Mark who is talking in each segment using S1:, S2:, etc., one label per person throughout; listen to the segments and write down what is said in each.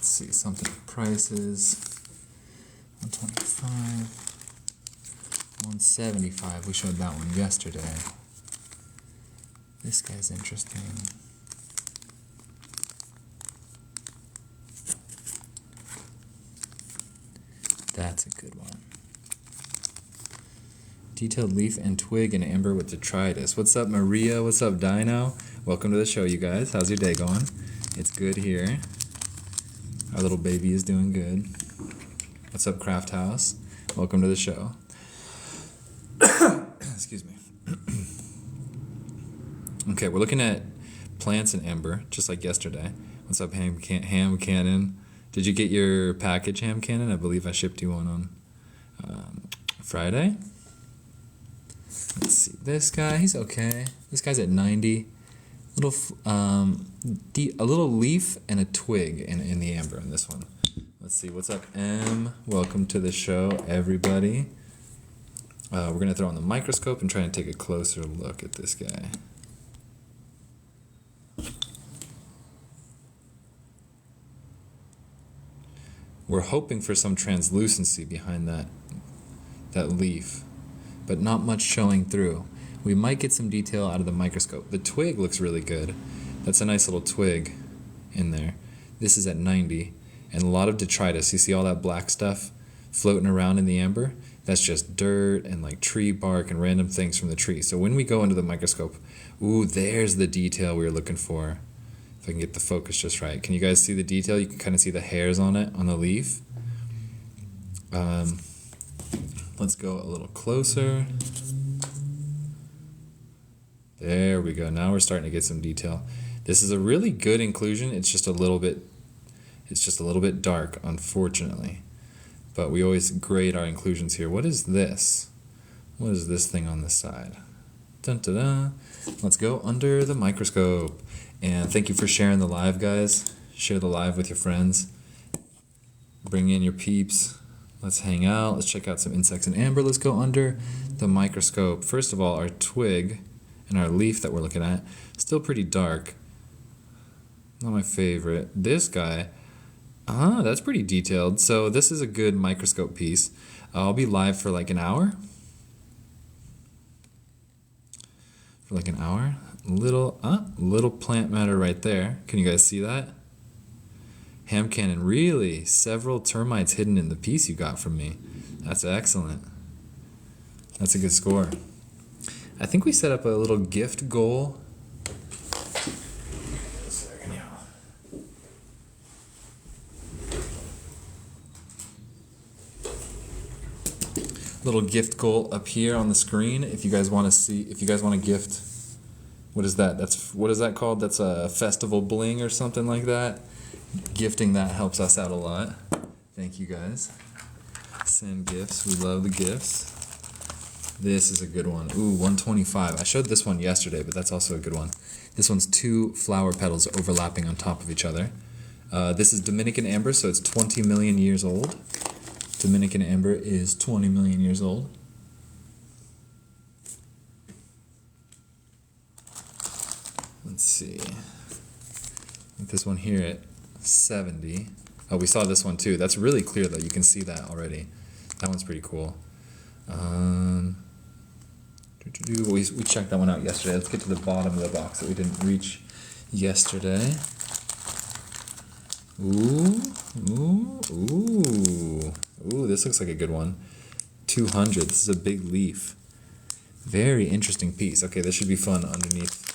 S1: let's see, something prices. 125, 175. We showed that one yesterday. This guy's interesting. That's a good one. Detailed leaf and twig and amber with detritus. What's up, Maria? What's up, Dino? Welcome to the show, you guys. How's your day going? It's good here. Our little baby is doing good. What's up, Craft House? Welcome to the show. Excuse me. Okay, we're looking at plants and amber, just like yesterday. What's up, Ham Cannon? Did you get your package, Ham Cannon? I believe I shipped you one on Friday. Let's see, this guy, he's okay. This guy's at 90. A little leaf and a twig in the amber in this one. Let's see, what's up, M? Welcome to the show, everybody. We're going to throw on the microscope and try and take a closer look at this guy. We're hoping for some translucency behind that leaf, but not much showing through. We might get some detail out of the microscope. The twig looks really good. That's a nice little twig in there. This is at 90, and a lot of detritus. You see all that black stuff floating around in the amber? That's just dirt and like tree bark and random things from the tree. So when we go into the microscope, ooh, there's the detail we were looking for. If I can get the focus just right. Can you guys see the detail? You can kind of see the hairs on it, on the leaf. Let's go a little closer. There we go. Now we're starting to get some detail. This is a really good inclusion. It's just a little bit dark, unfortunately. But we always grade our inclusions here. What is this? What is this thing on the side? Dun, dun, dun. Let's go under the microscope. And thank you for sharing the live, guys. Share the live with your friends. Bring in your peeps. Let's hang out. Let's check out some insects in amber. Let's go under the microscope. First of all, our twig and our leaf that we're looking at, still pretty dark. Not my favorite. This guy, that's pretty detailed. So this is a good microscope piece. I'll be live for like an hour. Little plant matter right there. Can you guys see that? Ham Cannon, really? Several termites hidden in the piece you got from me. That's excellent. That's a good score. I think we set up a little gift goal. Little gift goal up here on the screen. If you guys want to see, if you guys want to gift, what is that? What is that called? That's a festival bling or something like that. Gifting that helps us out a lot. Thank you guys. Send gifts. We love the gifts. This is a good one. Ooh, 125. I showed this one yesterday, but that's also a good one. This one's 2 flower petals overlapping on top of each other. This is Dominican amber, so it's 20 million years old. Dominican amber is 20 million years old. Let's see. This one here at 70. Oh, we saw this one too. That's really clear though. You can see that already. That one's pretty cool. We checked that one out yesterday. Let's get to the bottom of the box that we didn't reach yesterday. Ooh, this looks like a good one. 200. This is a big leaf. Very interesting piece. Okay, this should be fun underneath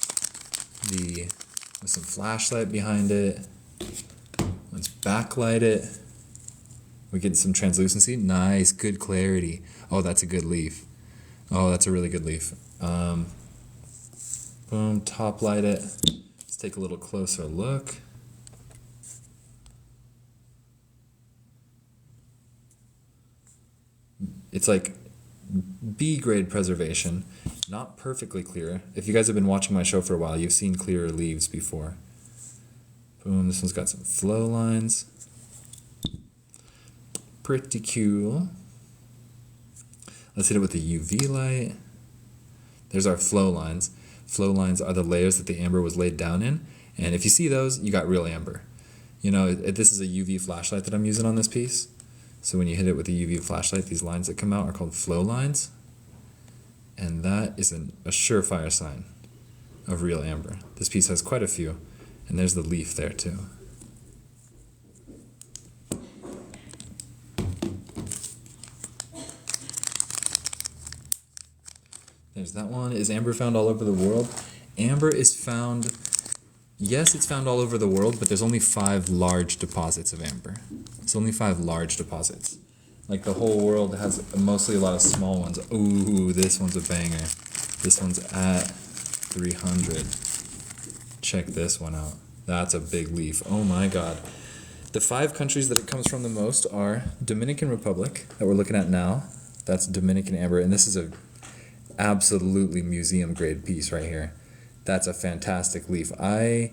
S1: with some flashlight behind it. Let's backlight it. We get some translucency. Nice, good clarity. Oh, that's a good leaf. Oh, that's a really good leaf. Boom, top light it. Let's take a little closer look. It's like B grade preservation, not perfectly clear. If you guys have been watching my show for a while, you've seen clearer leaves before. Boom, this one's got some flow lines. Pretty cool. Let's hit it with the UV light. There's our flow lines. Flow lines are the layers that the amber was laid down in. And if you see those, you got real amber. You know, this is a UV flashlight that I'm using on this piece. So when you hit it with a UV flashlight, these lines that come out are called flow lines. And that is a surefire sign of real amber. This piece has quite a few. And there's the leaf there too. There's that one. Is amber found all over the world? Amber is found, yes, it's found all over the world, but there's only 5 large deposits of amber. It's only 5 large deposits. Like the whole world has mostly a lot of small ones. Ooh, this one's a banger. This one's at 300. Check this one out. That's a big leaf. Oh my God. The 5 countries that it comes from the most are Dominican Republic, that we're looking at now. That's Dominican amber, and this is a absolutely museum grade piece right here. That's a fantastic leaf. I'm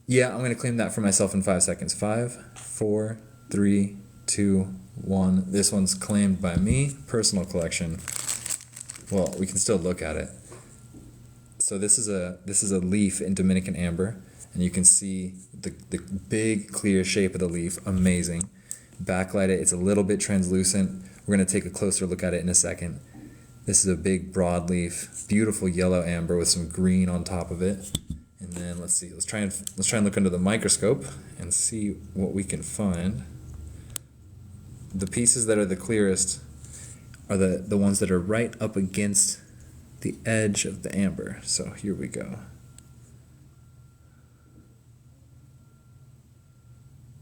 S1: gonna claim that for myself in 5 seconds. 5, 4, 3, 2, 1. This one's claimed by me. Personal collection. Well, we can still look at it. So this is a leaf in Dominican amber, and you can see the big clear shape of the leaf. Amazing. Backlight it. It's a little bit translucent. We're going to take a closer look at it in a second. This is a big broadleaf, beautiful yellow amber with some green on top of it. And then let's see, let's try and look under the microscope and see what we can find. The pieces that are the clearest are the ones that are right up against the edge of the amber. So here we go.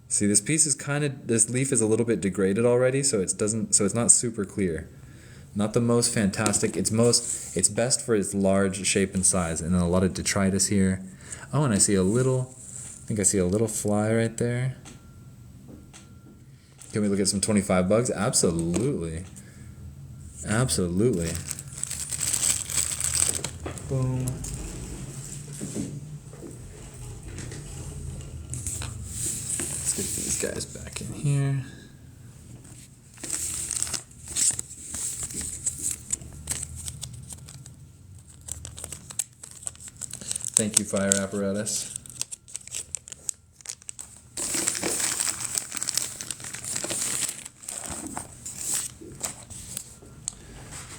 S1: See, this piece is this leaf is a little bit degraded already, so it's not super clear. Not the most fantastic. It's best for its large shape and size, and then a lot of detritus here. Oh, and I see a little fly right there. Can we look at some 25 bugs? Absolutely. Absolutely. Boom. Let's get these guys back in here. Thank you, fire apparatus.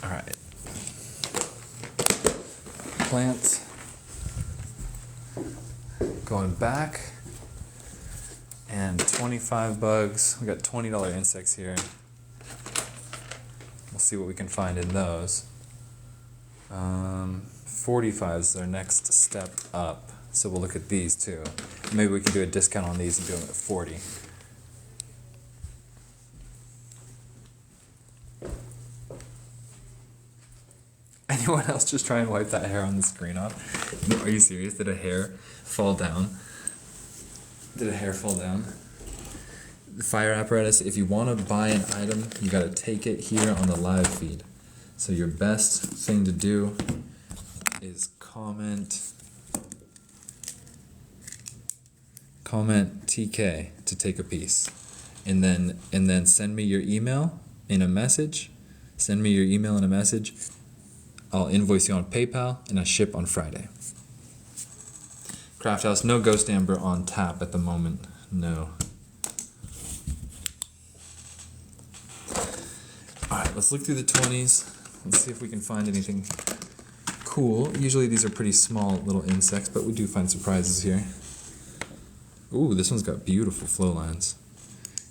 S1: All right. Plants. Going back. And 25 bugs. We got $20 insects here. We'll see what we can find in those. 45 is our next step up. So we'll look at these too. Maybe we can do a discount on these and do them at 40. Anyone else just try and wipe that hair on the screen off? Are you serious? Did a hair fall down? Did a hair fall down? The fire apparatus, if you want to buy an item, you got to take it here on the live feed. So your best thing to do is comment TK to take a piece. And then send me your email in a message. Send me your email in a message. I'll invoice you on PayPal, and I ship on Friday. Craft House, no ghost amber on tap at the moment. No. Alright, let's look through the 20s. Let's see if we can find anything cool. Usually these are pretty small little insects, but we do find surprises here. Ooh, this one's got beautiful flow lines.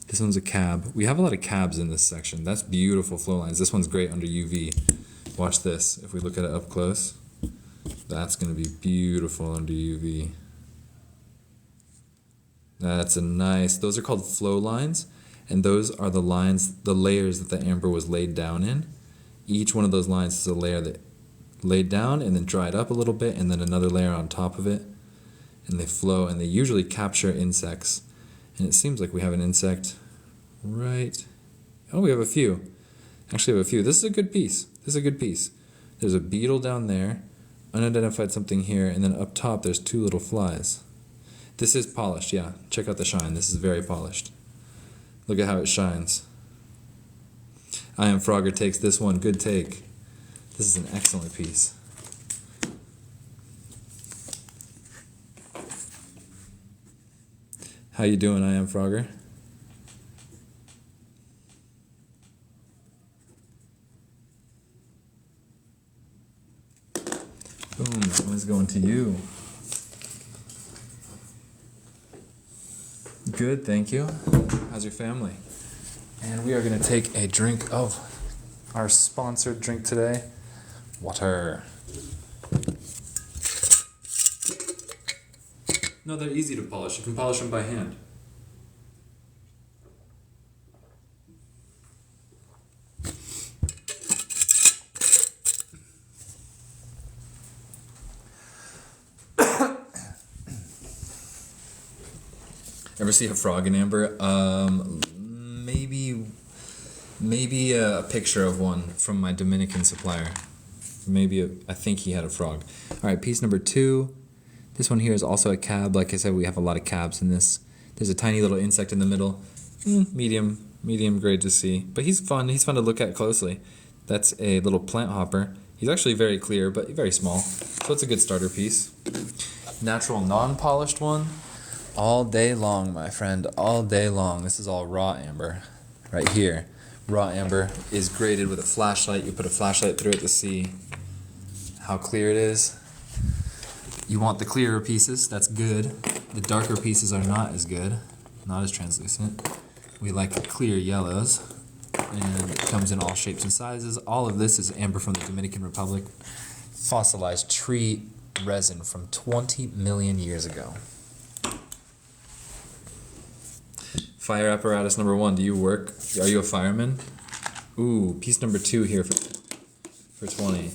S1: This one's a cab. We have a lot of cabs in this section. That's beautiful flow lines. This one's great under UV. Watch this. If we look at it up close, that's going to be beautiful under UV. That's a nice, those are called flow lines, and those are the lines, the layers that the amber was laid down in. Each one of those lines is a layer that laid down and then dried up a little bit, and then another layer on top of it, and they flow, and they usually capture insects. And it seems like we have an insect right, oh, we have a few. Actually, we have a few. This is a good piece. This is a good piece. There's a beetle down there, unidentified something here, and then up top there's 2 little flies. This is polished, yeah. Check out the shine. This is very polished. Look at how it shines. I Am Frogger takes this one. Good take. This is an excellent piece. How you doing, I Am Frogger? Boom, that one's going to you. Good, thank you. How's your family? And we are going to take a drink of our sponsored drink today, water. No, they're easy to polish. You can polish them by hand. Ever see a frog in amber? Maybe a picture of one from my Dominican supplier. I think he had a frog. All right, piece number 2. This one here is also a cab. Like I said, we have a lot of cabs in this. There's a tiny little insect in the middle. Medium grade to see. But he's fun. He's fun to look at closely. That's a little plant hopper. He's actually very clear, but very small. So it's a good starter piece. Natural non-polished one. All day long, my friend. All day long. This is all raw amber right here. Raw amber is graded with a flashlight. You put a flashlight through it to see how clear it is. You want the clearer pieces, that's good. The darker pieces are not as good, not as translucent. We like clear yellows, and it comes in all shapes and sizes. All of this is amber from the Dominican Republic. Fossilized tree resin from 20 million years ago. Fire apparatus number 1, do you work? Are you a fireman? Ooh, piece number 2 here for 20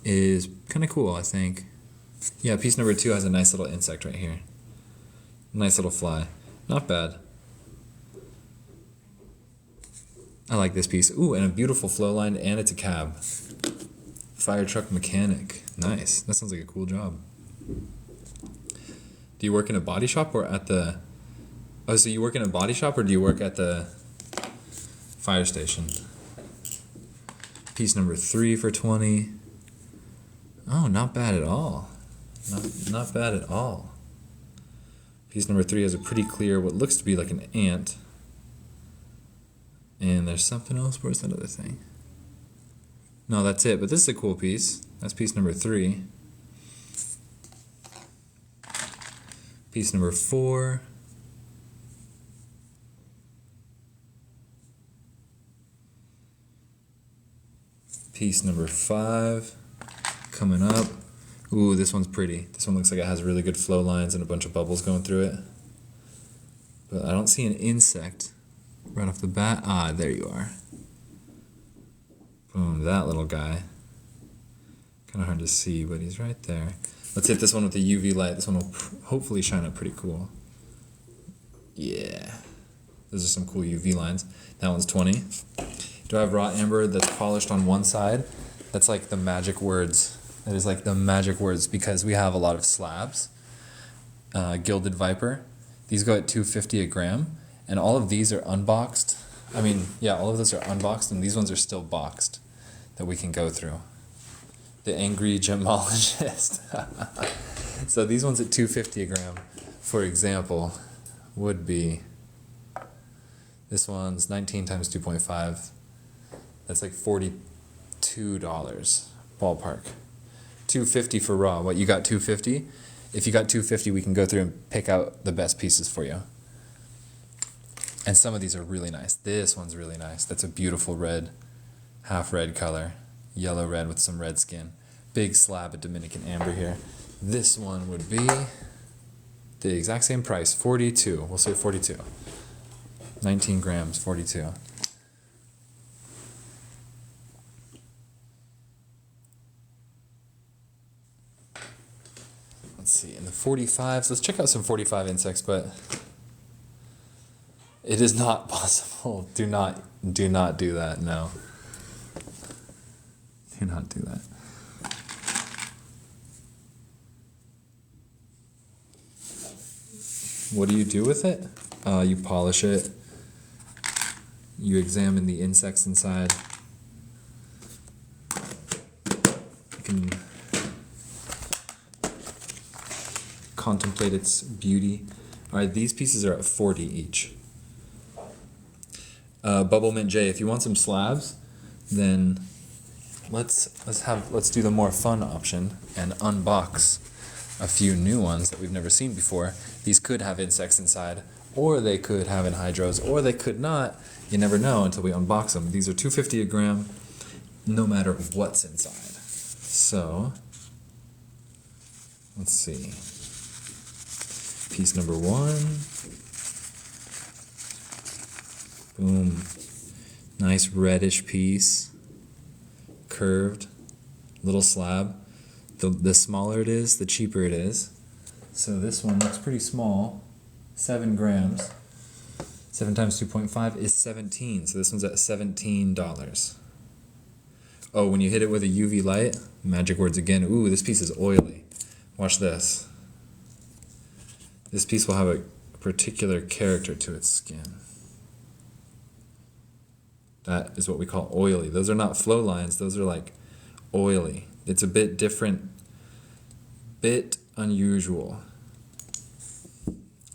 S1: is kind of cool, I think. Yeah, piece number 2 has a nice little insect right here. Nice little fly. Not bad. I like this piece. Ooh, and a beautiful flow line, and it's a cab. Fire truck mechanic. Nice. That sounds like a cool job. Do you work in a body shop or at the... Oh, so you work in a body shop or do you work at the fire station? Piece number 3 for 20. Oh, not bad at all. Not bad at all. Piece number 3 has a pretty clear, what looks to be like an ant. And there's something else. Where's that other thing? No, that's it. But this is a cool piece. That's piece number 3. Piece number 4. Piece number 5 coming up. Ooh, this one's pretty. This one looks like it has really good flow lines and a bunch of bubbles going through it. But I don't see an insect right off the bat. Ah, there you are. Boom, that little guy. Kind of hard to see, but he's right there. Let's hit this one with the UV light. This one will hopefully shine up pretty cool. Yeah. Those are some cool UV lines. That one's 20. Do I have raw amber that's polished on one side? That's like the magic words. That is like the magic words because we have a lot of slabs. Gilded Viper. These go at $2.50 a gram. And all of these are unboxed. I mean, yeah, all of those are unboxed and these ones are still boxed that we can go through. The angry gemologist. So these ones at $2.50 a gram, for example, would be... This one's 19 times 2.5. That's like $42 ballpark. $2.50 for raw. What, you got $2.50? If you got $2.50, we can go through and pick out the best pieces for you. And some of these are really nice. This one's really nice. That's a beautiful red, half red color. Yellow red with some red skin. Big slab of Dominican amber here. This one would be the exact same price, 42. We'll say 42. 19 grams, 42. Let's see, in the 45s, let's check out some 45 insects, but it is not possible. Do not do that, no. Do not do that. What do you do with it? You polish it. You examine the insects inside. You can contemplate its beauty. All right, these pieces are at 40 each. Bubble Mint J, if you want some slabs, then let's do the more fun option and unbox a few new ones that we've never seen before. These could have insects inside, or they could have anhydrous, or they could not. You never know until we unbox them. These are $2.50 a gram, no matter what's inside. So, let's see. Piece number 1. Boom. Nice reddish piece. Curved. Little slab. The smaller it is, the cheaper it is. So this one looks pretty small. 7 grams. 7 times 2.5 is 17. So this one's at $17. Oh, when you hit it with a UV light, magic words again. Ooh, this piece is oily. Watch this. This piece will have a particular character to its skin. That is what we call oily. Those are not flow lines, those are like oily. It's a bit different, bit unusual.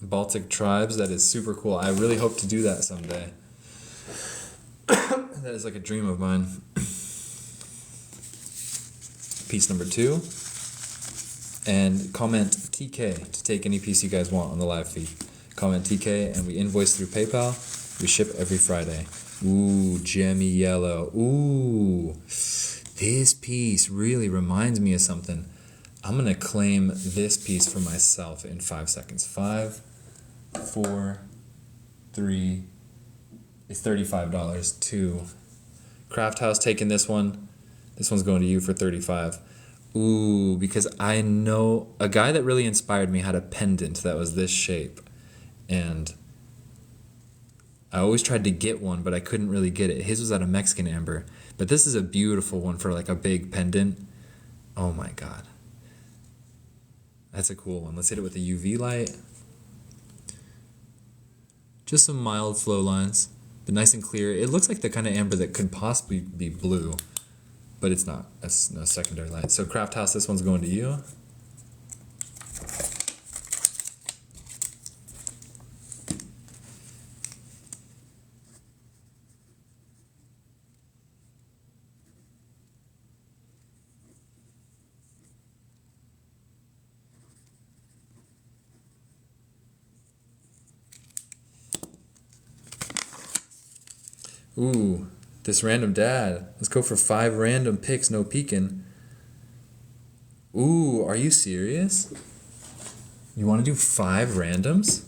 S1: Baltic tribes, that is super cool. I really hope to do that someday. That is like a dream of mine. Piece number 2. And comment TK to take any piece you guys want on the live feed. Comment TK and we invoice through PayPal. We ship every Friday. Ooh, gemmy yellow. Ooh, this piece really reminds me of something. I'm gonna claim this piece for myself in 5 seconds. 5, 4, 3, it's $35. 2. Craft House taking this one. This one's going to you for $35. Ooh, because I know a guy that really inspired me had a pendant that was this shape. And I always tried to get one, but I couldn't really get it. His was out of Mexican amber. But this is a beautiful one for like a big pendant. Oh my God. That's a cool one. Let's hit it with a UV light. Just some mild flow lines, but nice and clear. It looks like the kind of amber that could possibly be blue, but it's not. That's no secondary light. So Craft House, this one's going to you. Ooh, this random dad. Let's go for 5 random picks, no peeking. Ooh, are you serious? You want to do 5 randoms?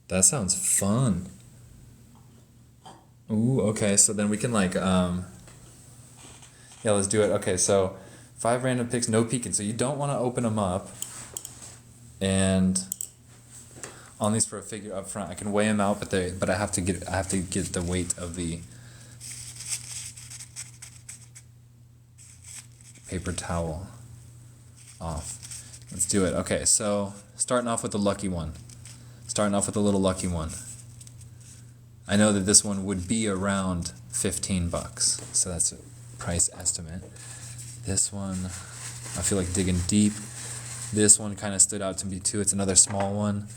S1: That sounds fun. Ooh, okay, so then we can like, yeah, let's do it. Okay, so 5 random picks, no peeking. So you don't want to open them up. And on these for a figure up front, I can weigh them out, but I have to get the weight of the paper towel off. Let's do it. Okay, so starting off with the lucky one. Starting off with the little lucky one. I know that this one would be around $15, so that's a price estimate. This one, I feel like digging deep. This one kind of stood out to me too. It's another small one.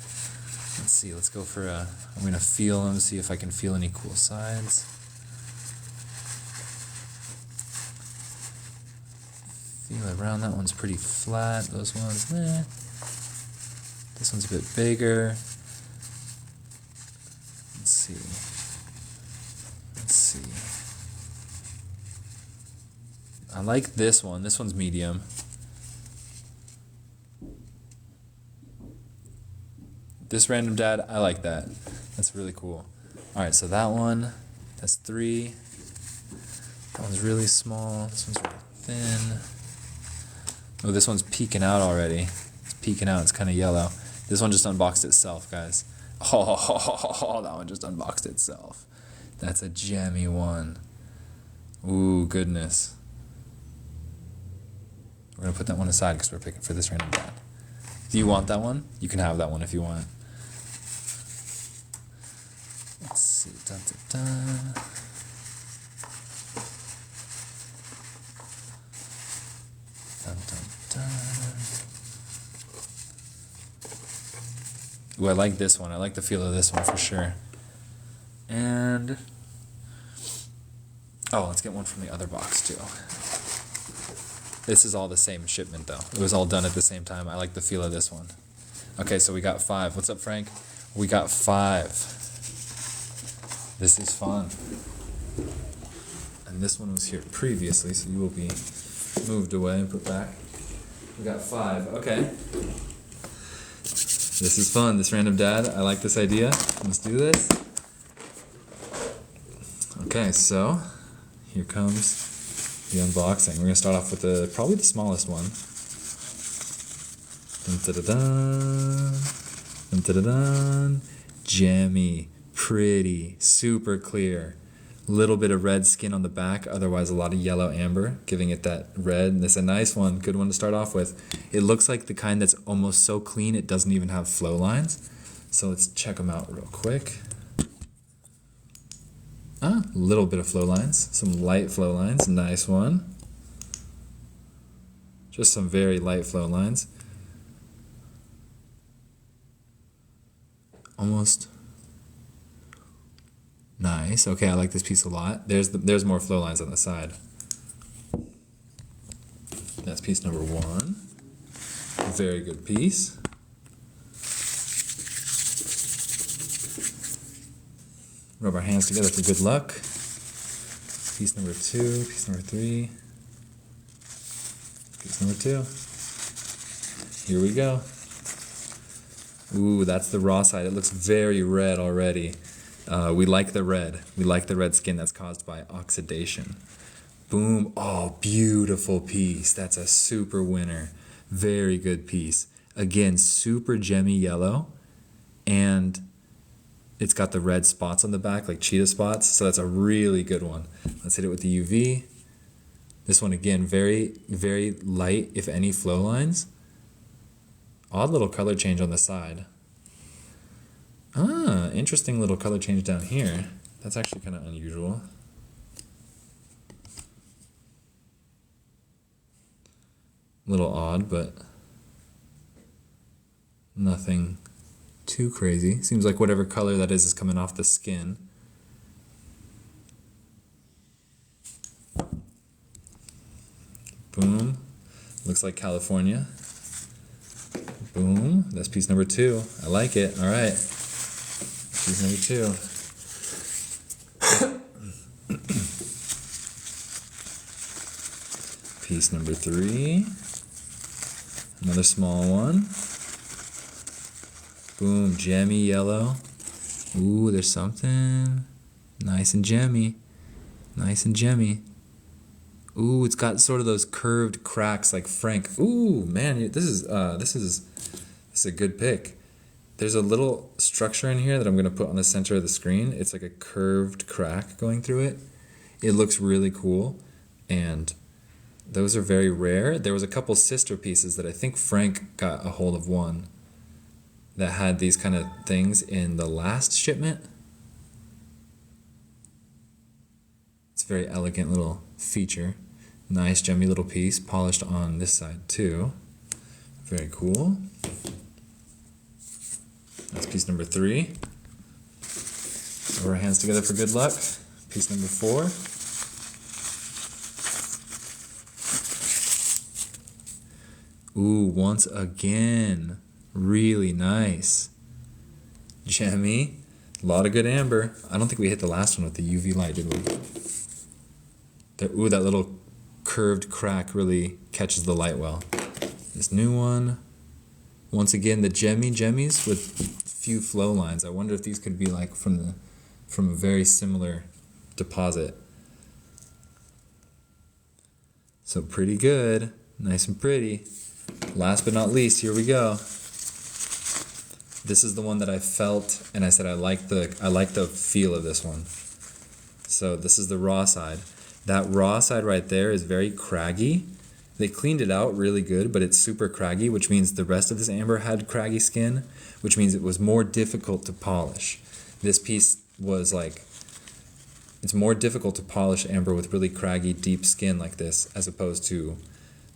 S1: Let's see, let's go for I'm going to feel them, see if I can feel any cool sides. Feel around, that one's pretty flat, those ones, meh. This one's a bit bigger. Let's see. I like this one. This one's medium. This random dad, I like that. That's really cool. Alright, so that one, that's 3. That one's really small. This one's really thin. Oh, this one's peeking out already. It's peeking out. It's kind of yellow. This one just unboxed itself, guys. Oh, that one just unboxed itself. That's a jammy one. Ooh, goodness. We're going to put that one aside because we're picking for this random dad. Do you want that one? You can have that one if you want. Let's see. Dun, dun, dun. Dun, dun, dun. Ooh, I like this one. I like the feel of this one for sure. And oh, let's get one from the other box too. This is all the same shipment though. It was all done at the same time. I like the feel of this one. Okay, so we got 5. What's up, Frank? We got 5. This is fun. And this one was here previously, so you will be moved away and put back. We got 5. Okay. This is fun. This random dad. I like this idea. Let's do this. Okay, so here comes the unboxing. We're gonna start off with probably the smallest one. Dun, da, da, dun. Dun, da, da, dun. Jammy, pretty, super clear. Little bit of red skin on the back, otherwise a lot of yellow amber, giving it that red. And it's a nice one, good one to start off with. It looks like the kind that's almost so clean it doesn't even have flow lines. So let's check them out real quick. A little bit of flow lines, some light flow lines, nice one. Just some very light flow lines. Almost. Nice. Okay, I like this piece a lot. There's more flow lines on the side. That's piece number 1. Very good piece. Rub our hands together for good luck. Piece number 2, piece number 3, piece number 2. Here we go. Ooh, that's the raw side. It looks very red already. We like the red. We like the red skin that's caused by oxidation. Boom. Oh, beautiful piece. That's a super winner. Very good piece. Again, super gemmy yellow. And it's got the red spots on the back, like cheetah spots. So that's a really good one. Let's hit it with the UV. This one, again, very, very light, if any, flow lines. Odd little color change on the side. Interesting little color change down here. That's actually kind of unusual. A little odd, but nothing too crazy. Seems like whatever color that is coming off the skin. Boom. Looks like California. Boom. That's piece number 2. I like it. All right. Piece number 2. Piece number 3. Another small one. Boom. Gemmy yellow. Ooh, there's something nice and gemmy. Nice and gemmy. Ooh, it's got sort of those curved cracks like Frank. Ooh, man, this is a good pick. There's a little structure in here that I'm gonna put on the center of the screen. It's like a curved crack going through it. It looks really cool, and those are very rare. There was a couple sister pieces that I think Frank got a hold of one that had these kind of things in the last shipment. It's a very elegant little feature. Nice gemmy little piece, polished on this side too. Very cool. That's piece number 3. Rub our hands together for good luck. Piece number 4. Ooh, once again, really nice. Gemmy, a lot of good amber. I don't think we hit the last one with the UV light, did we? Ooh, that little curved crack really catches the light well. This new one, once again, the gemmies with few flow lines. I wonder if these could be like from a very similar deposit. So pretty good, nice and pretty. Last but not least, here we go. This is the one that I felt, and I said I like the feel of this one. So this is the raw side. That raw side right there is very craggy. They cleaned it out really good, but it's super craggy, which means the rest of this amber had craggy skin, which means it was more difficult to polish. This piece was like, it's more difficult to polish amber with really craggy, deep skin like this, as opposed to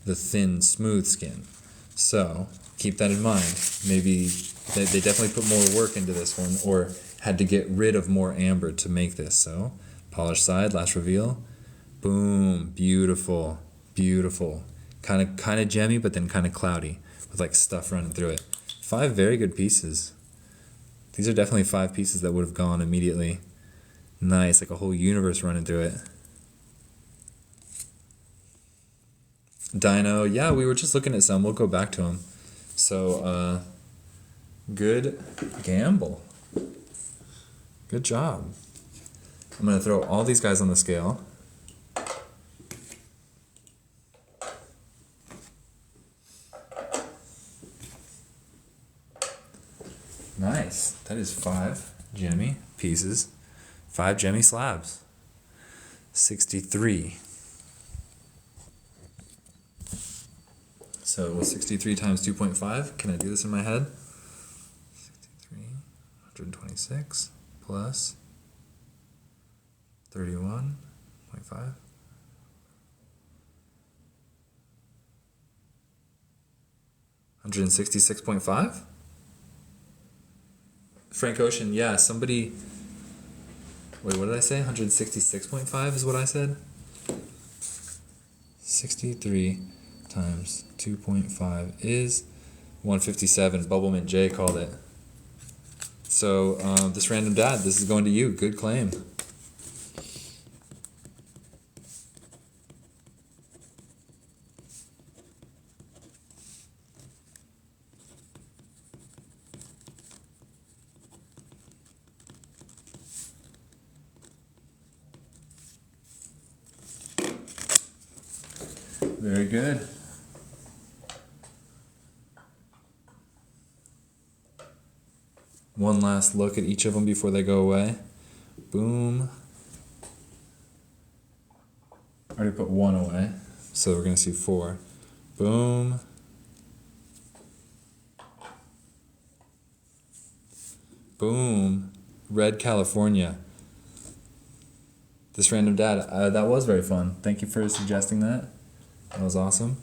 S1: the thin, smooth skin. So keep that in mind. Maybe They definitely put more work into this one, or had to get rid of more amber to make this. So, polished side, last reveal. Boom, beautiful, beautiful. Kind of gemmy, but then kind of cloudy, with like stuff running through it. 5 very good pieces. These are definitely 5 pieces that would have gone immediately. Nice, like a whole universe running through it. Dino, yeah, we were just looking at some. We'll go back to them. So, good gamble. Good job. I'm going to throw all these guys on the scale. Nice. That is 5 gemmy pieces. 5 gemmy slabs. 63. So 63 times 2.5. Can I do this in my head? 63, 126 plus 31.5. $166.5? Frank Ocean, yeah, somebody... Wait, what did I say? 166.5 is what I said? 63 times 2.5 is 157. Bubblemint J called it. So, this random dad, this is going to you. Good claim. Very good. One last look at each of them before they go away. Boom. I already put 1 away, so we're going to see 4. Boom. Boom. Red California. This random dad, that was very fun. Thank you for suggesting that. That was awesome.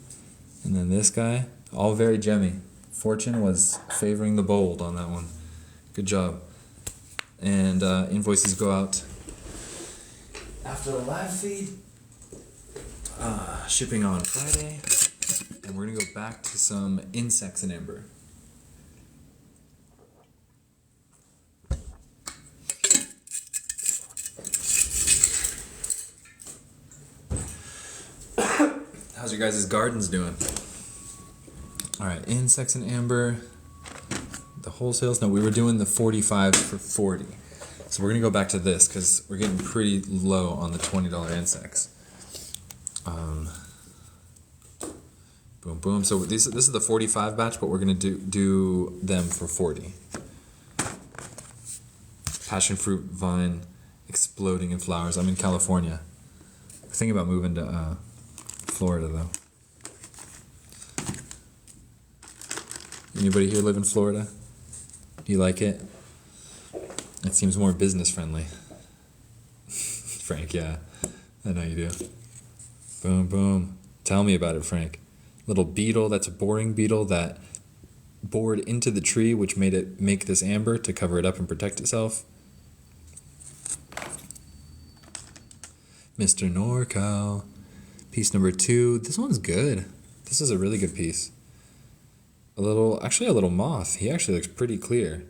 S1: And then this guy, all very gemmy. Fortune was favoring the bold on that one. Good job. And invoices go out after the live feed. Shipping on Friday. And we're going to go back to some insects in amber. How's your guys' gardens doing? Alright, insects in amber. The wholesales. No, we were doing the 45 for 40. So we're going to go back to this because we're getting pretty low on the $20 insects. Boom, boom. So this is the 45 batch, but we're going to do them for 40. Passion fruit vine exploding in flowers. I'm in California. I'm thinking about moving to Florida, though. Anybody here live in Florida? You like it? It seems more business friendly. Frank, yeah. I know you do. Boom, boom. Tell me about it, Frank. Little beetle, that's a boring beetle that bored into the tree, which made it make this amber to cover it up and protect itself. Mr. NorCal. Piece number 2. This one's good. This is a really good piece. Actually a little moth. He actually looks pretty clear.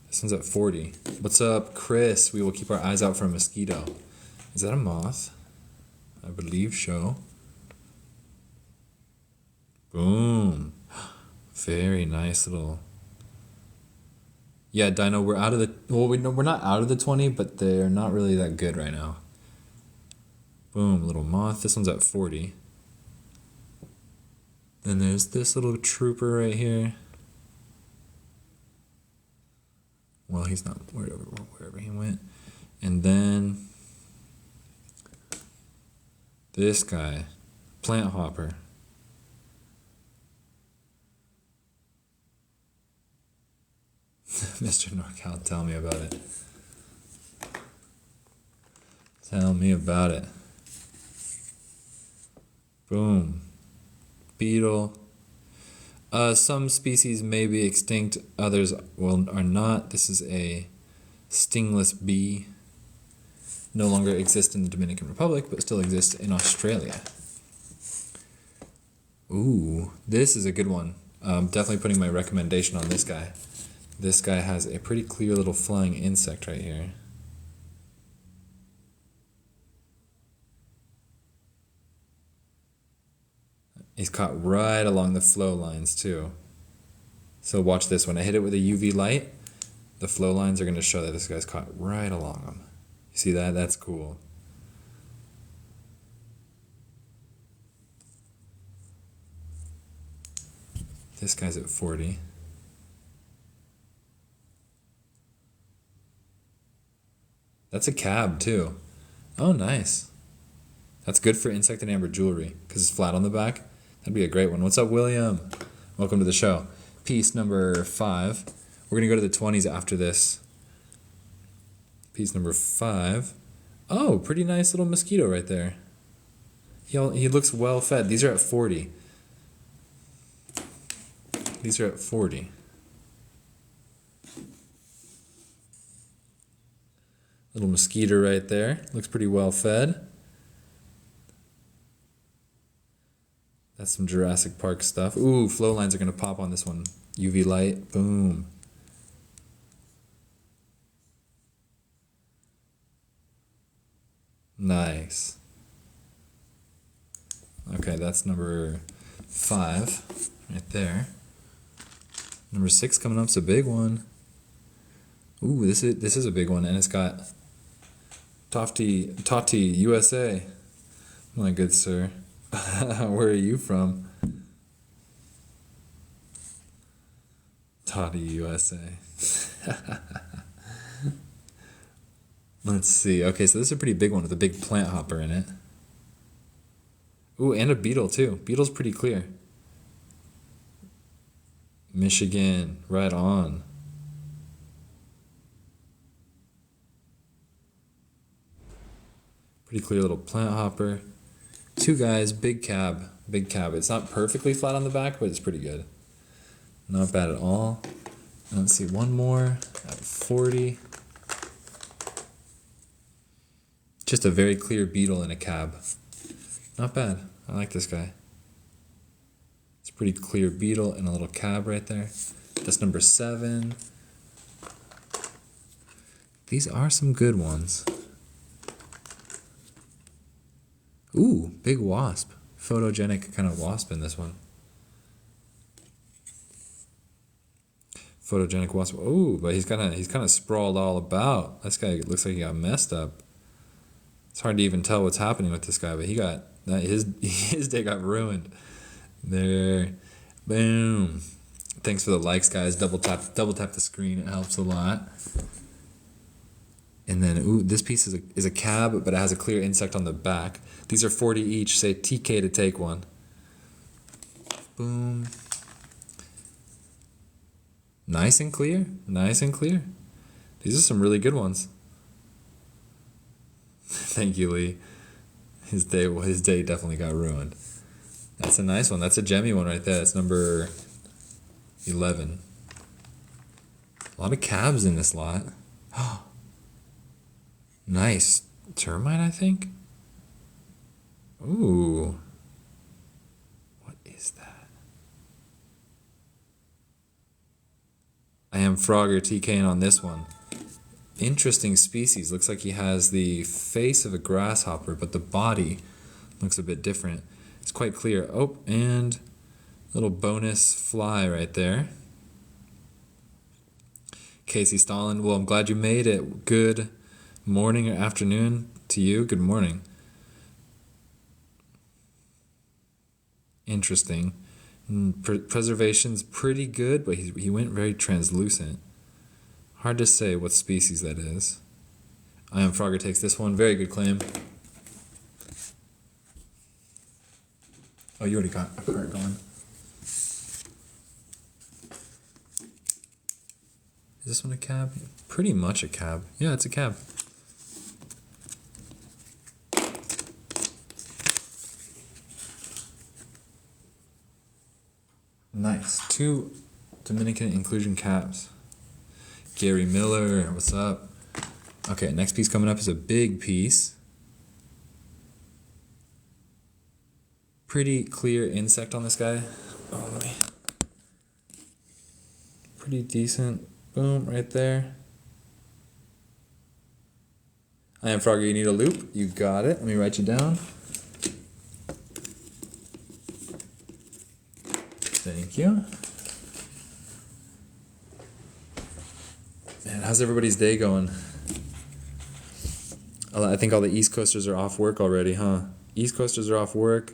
S1: This one's at 40. What's up, Chris? We will keep our eyes out for a mosquito. Is that a moth? I believe so. Boom. Very nice little... Yeah, Dino, we're out of the... Well, we're not out of the 20, but they're not really that good right now. Boom, little moth. This one's at 40. Then there's this little trooper right here. Well, he's not wherever he went. And then this guy, plant hopper. Mr. NorCal, tell me about it. Tell me about it. Boom. Beetle. Some species may be extinct, others are not. This is a stingless bee. No longer exists in the Dominican Republic, but still exists in Australia. Ooh, this is a good one. Definitely putting my recommendation on this guy. This guy has a pretty clear little flying insect right here. He's caught right along the flow lines too. So watch this. When I hit it with a UV light, the flow lines are going to show that this guy's caught right along them. You see that? That's cool. This guy's at 40. That's a cab too. Oh, nice. That's good for insect and amber jewelry because it's flat on the back. That'd be a great one. What's up, William? Welcome to the show. Piece number 5. We're going to go to the 20s after this. Piece number 5. Oh, pretty nice little mosquito right there. He looks well fed. These are at 40. These are at 40. Little mosquito right there. Looks pretty well fed. That's some Jurassic Park stuff. Ooh, flow lines are going to pop on this one. UV light. Boom. Nice. Okay, that's number 5 right there. Number 6 coming up's a big one. Ooh, this is a big one, and it's got Tati USA. My good sir. Where are you from? Tati USA. Let's see. Okay, so this is a pretty big one with a big plant hopper in it. Ooh, and a beetle too. Beetle's pretty clear. Michigan, right on. Pretty clear little plant hopper. 2 guys, big cab. Big cab. It's not perfectly flat on the back, but it's pretty good. Not bad at all. Let's see, one more at 40. Just a very clear beetle in a cab. Not bad. I like this guy. It's a pretty clear beetle and a little cab right there. That's number 7. These are some good ones. Ooh, big wasp. Photogenic kind of wasp in this one. Photogenic wasp. Ooh, but he's kind of sprawled all about. This guy looks like he got messed up. It's hard to even tell what's happening with this guy, but his day got ruined. There. Boom. Thanks for the likes, guys. Double tap the screen. It helps a lot. And then, ooh, this piece is a cab, but it has a clear insect on the back. These are 40 each. Say TK to take one. Boom. Nice and clear. Nice and clear. These are some really good ones. Thank you, Lee. His day definitely got ruined. That's a nice one. That's a gemmy one right there. That's number 11. A lot of cabs in this lot. Nice. Termite, I think? Ooh. What is that? I am Frogger TKing on this one. Interesting species. Looks like he has the face of a grasshopper, but the body looks a bit different. It's quite clear. Oh, and a little bonus fly right there. Casey Stalin. Well, I'm glad you made it. Good morning or afternoon to you. Good morning. Interesting. Preservation's pretty good, but he went very translucent. Hard to say what species that is. I am Frogger takes this one. Very good claim. Oh, you already got a card going. Is this one a cab? Pretty much a cab. Yeah, it's a cab. Nice. 2 Dominican inclusion caps. Gary Miller, what's up? Okay, next piece coming up is a big piece. Pretty clear insect on this guy. Oh, let me. Pretty decent. Boom, right there. I am Frogger, you need a loop? You got it. Let me write you down. Thank you. Man, how's everybody's day going? I think all the East Coasters are off work already, huh? East Coasters are off work.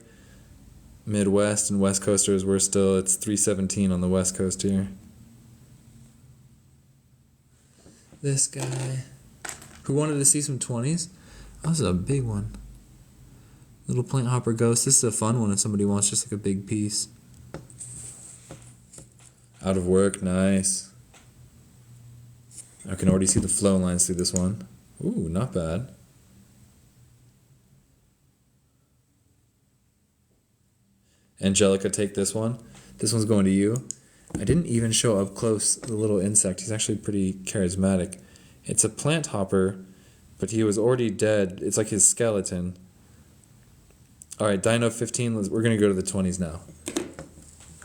S1: Midwest and West Coasters, it's 3:17 on the West Coast here. This guy. Who wanted to see some 20s? Oh, this is a big one. Little Plant Hopper Ghost. This is a fun one if somebody wants just like a big piece. Out of work, nice. I can already see the flow lines through this one. Ooh, not bad. Angelica, take this one. This one's going to you. I didn't even show up close the little insect. He's actually pretty charismatic. It's a plant hopper, but he was already dead. It's like his skeleton. All right, Dino 15, we're going to go to the 20s now.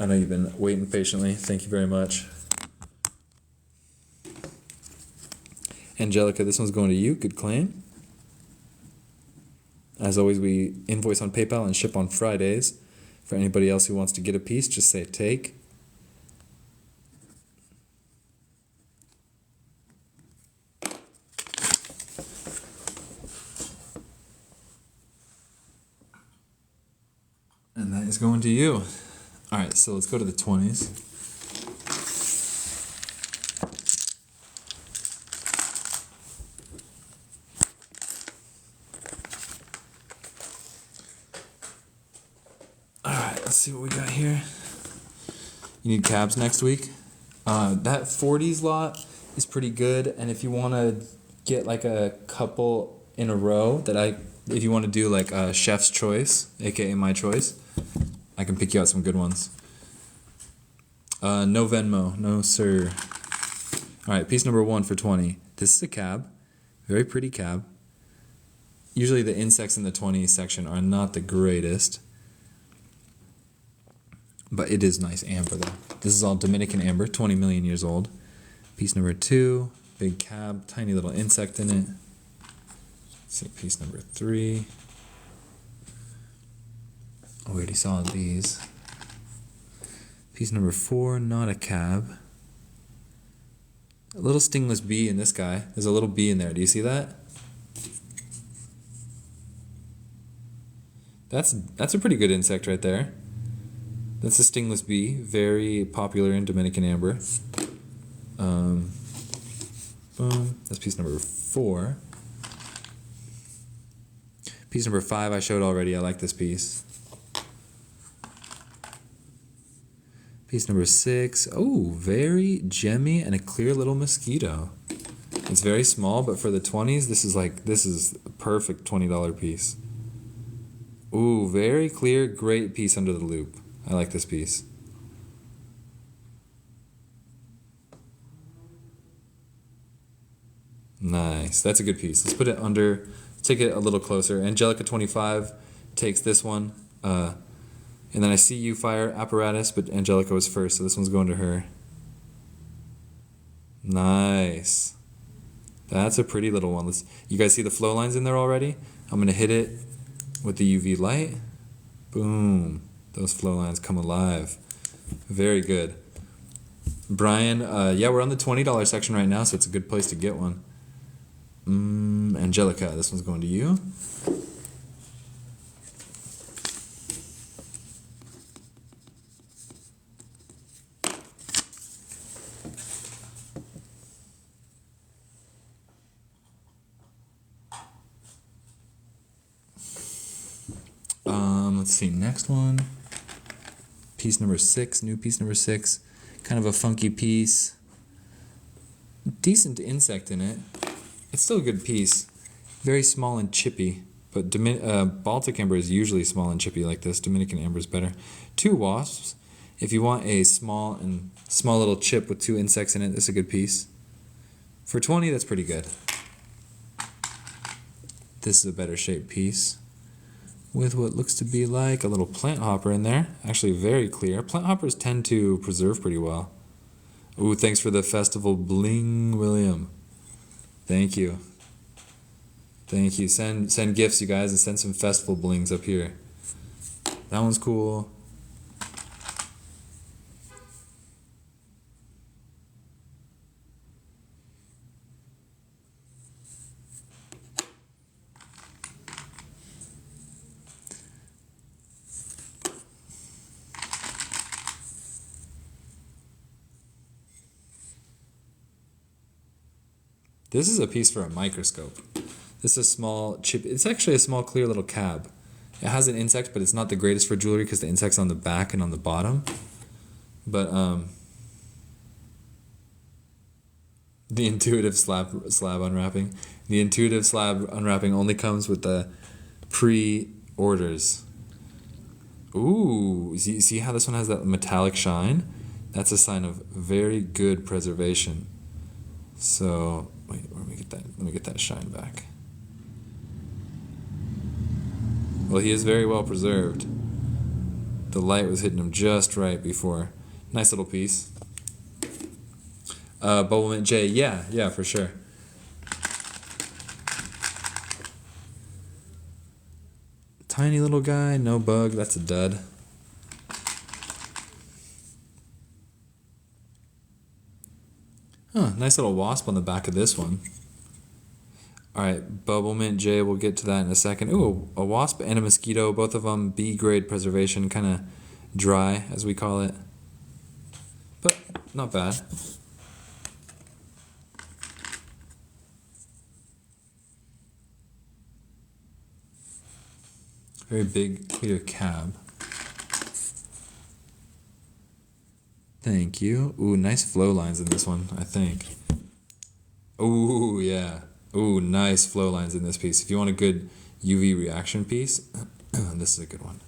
S1: I know you've been waiting patiently. Thank you very much. Angelica, this one's going to you. Good claim. As always, we invoice on PayPal and ship on Fridays. For anybody else who wants to get a piece, just say take. And that is going to you. All right, so let's go to the 20s. All right, let's see what we got here. You need cabs next week. That 40s lot is pretty good, and if you want to get like a couple in a row if you want to do like a chef's choice, aka my choice, I can pick you out some good ones. No Venmo, no sir. All right, piece number 1 for 20. This is a cab, very pretty cab. Usually the insects in the 20 section are not the greatest, but it is nice amber though. This is all Dominican amber, 20 million years old. Piece number 2, big cab, tiny little insect in it. Let's see, piece number 3. Oh, we already saw these. Piece number 4, not a cab. A little stingless bee in this guy. There's a little bee in there. Do you see that? That's a pretty good insect right there. That's a stingless bee, very popular in Dominican amber. Boom. That's piece number 4. Piece number 5 I showed already. I like this piece. Piece number 6. Oh, very gemmy and a clear little mosquito. It's very small, but for the 20s, this is a perfect $20 piece. Ooh, very clear, great piece under the loop. I like this piece. Nice. That's a good piece. Let's put it under, take it a little closer. Angelica 25 takes this one. And then I see you fire apparatus, but Angelica was first, so this one's going to her. Nice. That's a pretty little one. You guys see the flow lines in there already? I'm going to hit it with the UV light. Boom. Those flow lines come alive. Very good. Brian, yeah, we're on the $20 section right now, so it's a good place to get one. Angelica, this one's going to you. Let's see, next one. Piece number 6, new piece number 6. Kind of a funky piece. Decent insect in it. It's still a good piece. Very small and chippy. But Baltic amber is usually small and chippy like this. Dominican amber is better. 2 wasps. If you want a small little chip with 2 insects in it, this is a good piece. For 20, that's pretty good. This is a better shaped piece with what looks to be like a little plant hopper in there. Actually very clear. Plant hoppers tend to preserve pretty well. Ooh, thanks for the festival bling, William. Thank you. Thank you. Send gifts, you guys, and send some festival blings up here. That one's cool. This is a piece for a microscope. This is a small chip. It's actually a small clear little cab. It has an insect, but it's not the greatest for jewelry because the insect's on the back and on the bottom. But the intuitive slab unwrapping. The intuitive slab unwrapping only comes with the pre-orders. Ooh, see how this one has that metallic shine? That's a sign of very good preservation. So, wait, let me get that shine back. Well, he is very well preserved. The light was hitting him just right before. Nice little piece. Bubblemint J, yeah, for sure. Tiny little guy, no bug, that's a dud. Huh, nice little wasp on the back of this one. Alright, Bubblemint J, we'll get to that in a second. Ooh, a wasp and a mosquito, both of them B-grade preservation, kind of dry, as we call it. But not bad. Very big, clear cab. Thank you. Ooh, nice flow lines in this one, I think. Ooh, yeah. Ooh, nice flow lines in this piece. If you want a good UV reaction piece, this is a good one.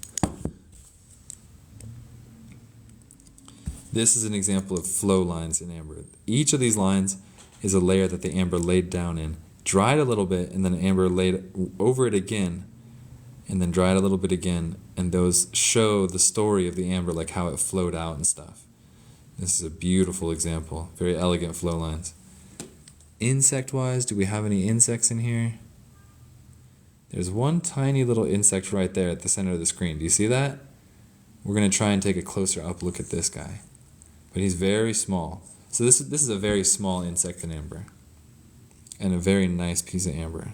S1: This is an example of flow lines in amber. Each of these lines is a layer that the amber laid down in. Dried a little bit, and then amber laid over it again, and then dried a little bit again, and those show the story of the amber, like how it flowed out and stuff. This is a beautiful example. Very elegant flow lines. Insect-wise, do we have any insects in here? There's one tiny little insect right there at the center of the screen. Do you see that? We're going to try and take a closer up look at this guy. But he's very small. So this is a very small insect in amber. And a very nice piece of amber.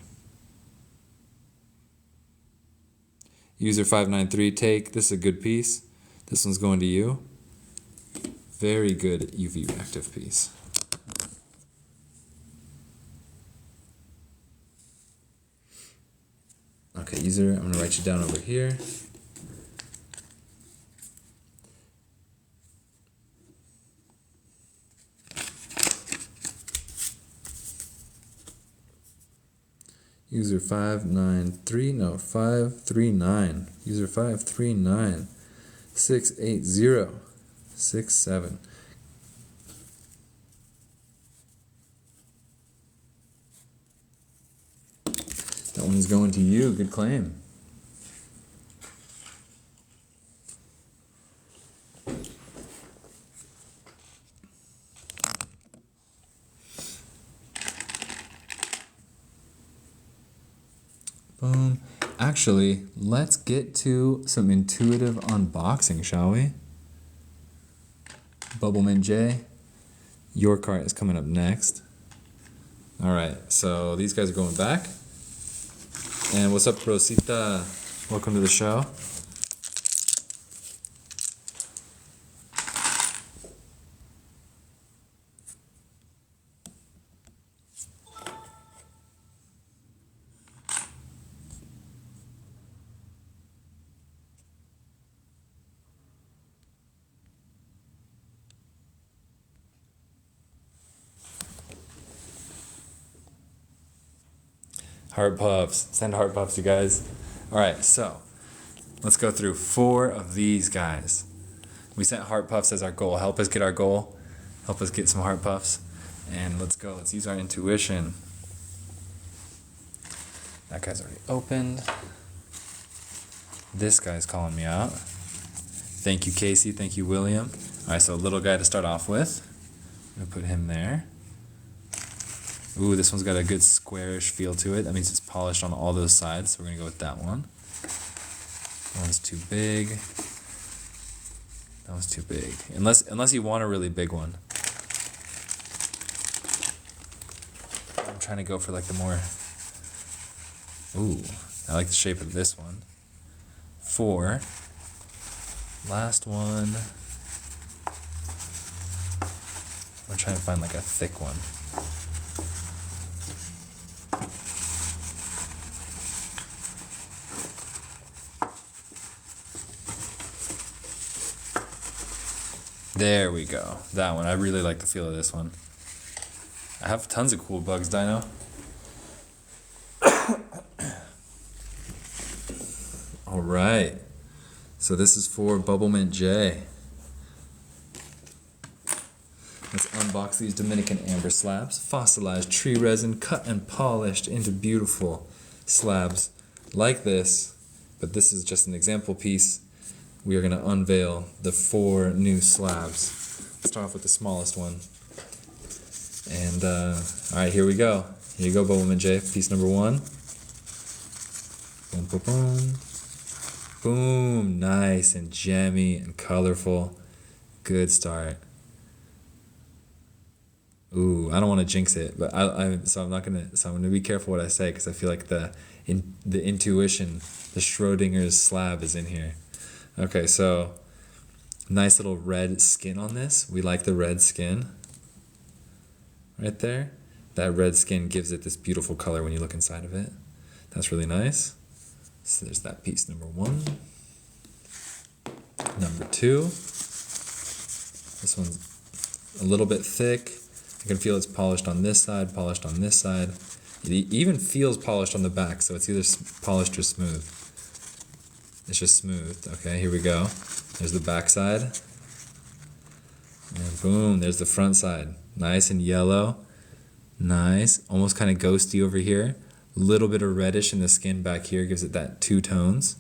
S1: User 593, take. This is a good piece. This one's going to you. Very good UV reactive piece. Okay, user, I'm going to write you down over here. User 539. User 539. 68067. That one's going to you. Good claim. Boom. Actually, let's get to some intuitive unboxing, shall we? Bubblemint J, your cart is coming up next. Alright, so these guys are going back. And what's up, Rosita? Welcome to the show. Heart puffs. Send heart puffs, you guys. Alright, so let's go through 4 of these guys. We set heart puffs as our goal. Help us get our goal. Help us get some heart puffs. And let's go. Let's use our intuition. That guy's already opened. This guy's calling me out. Thank you, Casey. Thank you, William. All right, so a little guy to start off with. I'm going to put him there. Ooh, this one's got a good squarish feel to it. That means it's polished on all those sides, so we're going to go with that one. That one's too big. That one's too big. Unless you want a really big one. I'm trying to go for like the more... Ooh, I like the shape of this one. 4. Last one. I'm trying to find like a thick one. There we go. That one. I really like the feel of this one. I have tons of cool bugs, Dino. All right. So this is for Bubblemint J. Let's unbox these Dominican amber slabs. Fossilized tree resin cut and polished into beautiful slabs like this. But this is just an example piece. We are going to unveil the 4 new slabs. Let's start off with the smallest one. And, alright, here we go. Here you go, Bubblemint J. Piece number 1. Boom, boom, boom. Boom. Nice and jammy and colorful. Good start. Ooh, I don't want to jinx it, but so I'm gonna be careful what I say because I feel like the intuition, the Schrodinger's slab is in here. Okay, so nice little red skin on this. We like the red skin. Right there. That red skin gives it this beautiful color when you look inside of it. That's really nice. So there's that piece number 1. Number 2. This one's a little bit thick. I can feel it's polished on this side, polished on this side. It even feels polished on the back, so it's either polished or smooth. It's just smooth. Okay, here we go. There's the back side. And boom, there's the front side. Nice and yellow. Nice. Almost kind of ghosty over here. Little bit of reddish in the skin back here gives it that 2 tones.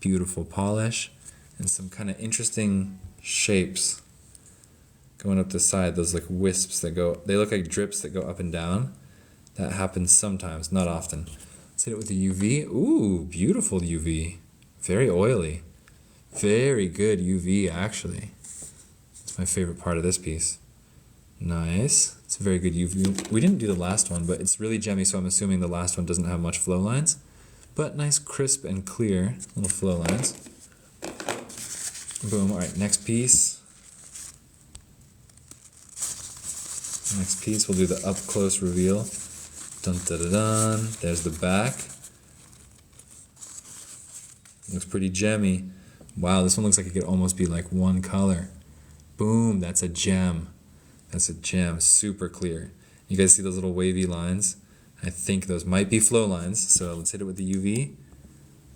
S1: Beautiful polish. And some kind of interesting shapes going up the side. Those like wisps that go, they look like drips that go up and down. That happens sometimes, not often. Let's hit it with the UV. Ooh, beautiful UV. Very oily. Very good UV, actually. It's my favorite part of this piece. Nice. It's a very good UV. We didn't do the last one, but it's really gemmy, so I'm assuming the last one doesn't have much flow lines. But nice, crisp, and clear little flow lines. Boom. All right, next piece. Next piece, we'll do the up-close reveal. Dun, dun, dun, dun. There's the back. Looks pretty gemmy. Wow, this one looks like it could almost be like one color. Boom, that's a gem. That's a gem, super clear. You guys see those little wavy lines? I think those might be flow lines, so let's hit it with the UV.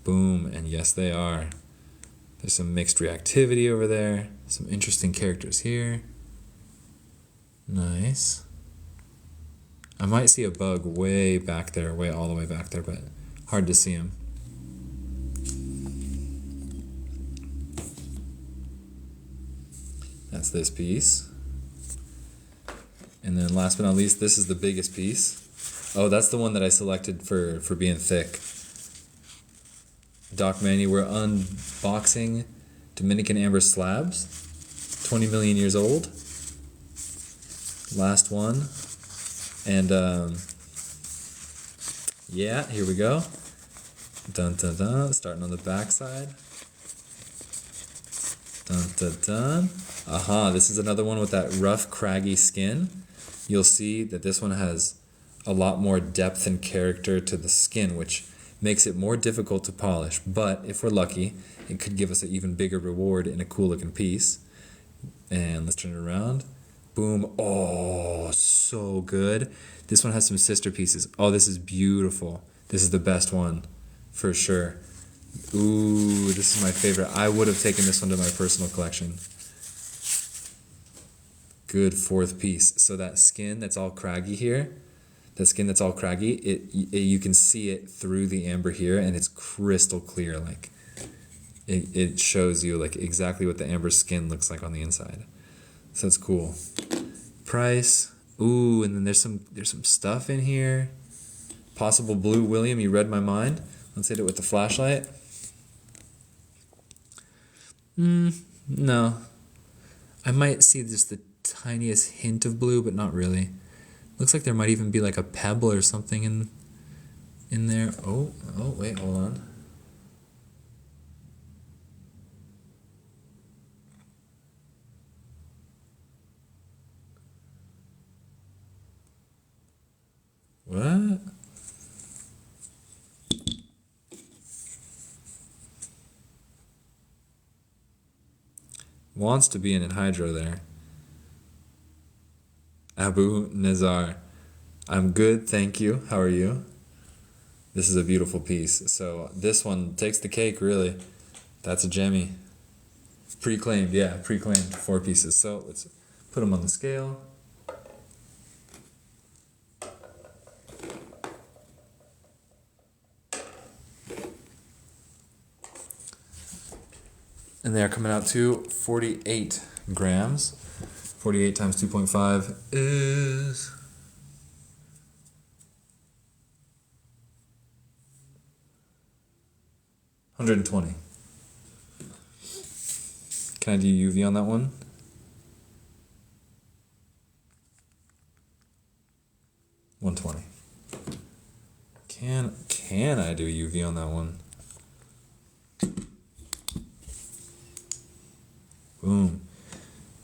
S1: Boom, and yes they are. There's some mixed reactivity over there. Some interesting characters here. Nice. I might see a bug way back there, way all the way back there, but hard to see him. That's this piece. And then last but not least, this is the biggest piece. Oh, that's the one that I selected for being thick. Doc Manny, we're unboxing Dominican amber slabs. 20 million years old. Last one. And yeah, here we go. Dun dun dun. Starting on the back side. Dun dun dun. Aha, this is another one with that rough, craggy skin. You'll see that this one has a lot more depth and character to the skin, which makes it more difficult to polish. But if we're lucky, it could give us an even bigger reward in a cool looking piece. And let's turn it around. Boom. Oh, so good. This one has some sister pieces. Oh, this is beautiful. This is the best one, for sure. Ooh, this is my favorite. I would have taken this one to my personal collection. Good fourth piece. So that skin that's all craggy here, you can see it through the amber here, and it's crystal clear. Like it shows you like exactly what the amber skin looks like on the inside. So that's cool. Price. Ooh, and then there's some stuff in here. Possible blue William, you read my mind. Let's hit it with the flashlight. No. I might see just the tiniest hint of blue, but not really. Looks like there might even be like a pebble or something in there. Oh, wait, hold on. What? Wants to be an anhydro there. Abu Nazar. I'm good, thank you. How are you? This is a beautiful piece. So this one takes the cake, really. That's a Jemmy. Pre-claimed, yeah, pre-claimed 4 pieces. So let's put them on the scale. And they're coming out to 48 grams. 48 times 2.5 is 120. Can I do UV on that one? $120. Can I do UV on that one? Boom.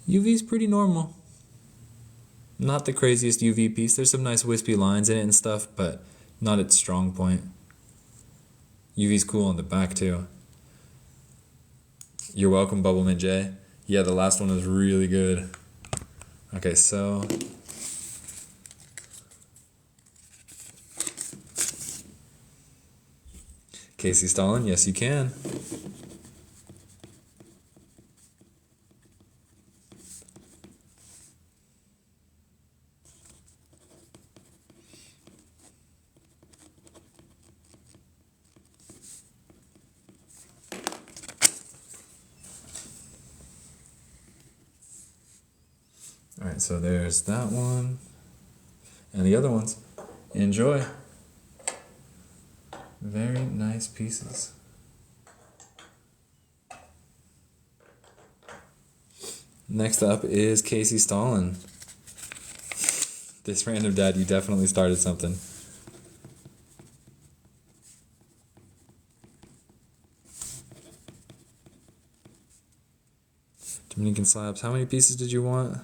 S1: UV's pretty normal. Not the craziest UV piece. There's some nice wispy lines in it and stuff, but not its strong point. UV's cool on the back too. You're welcome, Bubbleman J. Yeah, the last one was really good. Okay, so Casey Stalin, yes you can. Alright, so there's that one. And the other ones. Enjoy. Very nice pieces. Next up is Casey Stalin. This random dad, you definitely started something. Dominican slabs. How many pieces did you want?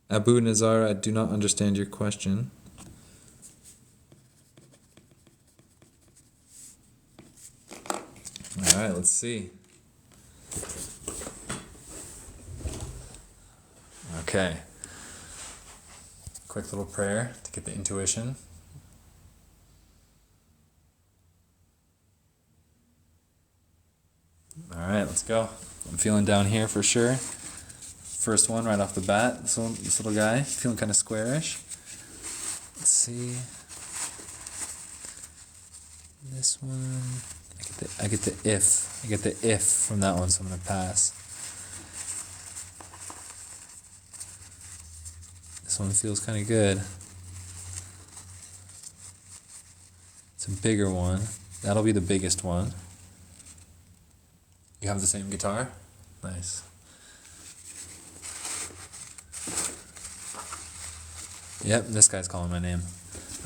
S1: Abu Nazar, I do not understand your question. Alright, let's see. Okay. Quick little prayer to get the intuition. Alright, let's go. I'm feeling down here for sure. First one right off the bat. This little guy, feeling kind of squarish. Let's see. This one, I get the if from that one, so I'm gonna pass. This one feels kind of good. It's a bigger one. That'll be the biggest one. You have the same guitar? Nice. Yep, this guy's calling my name.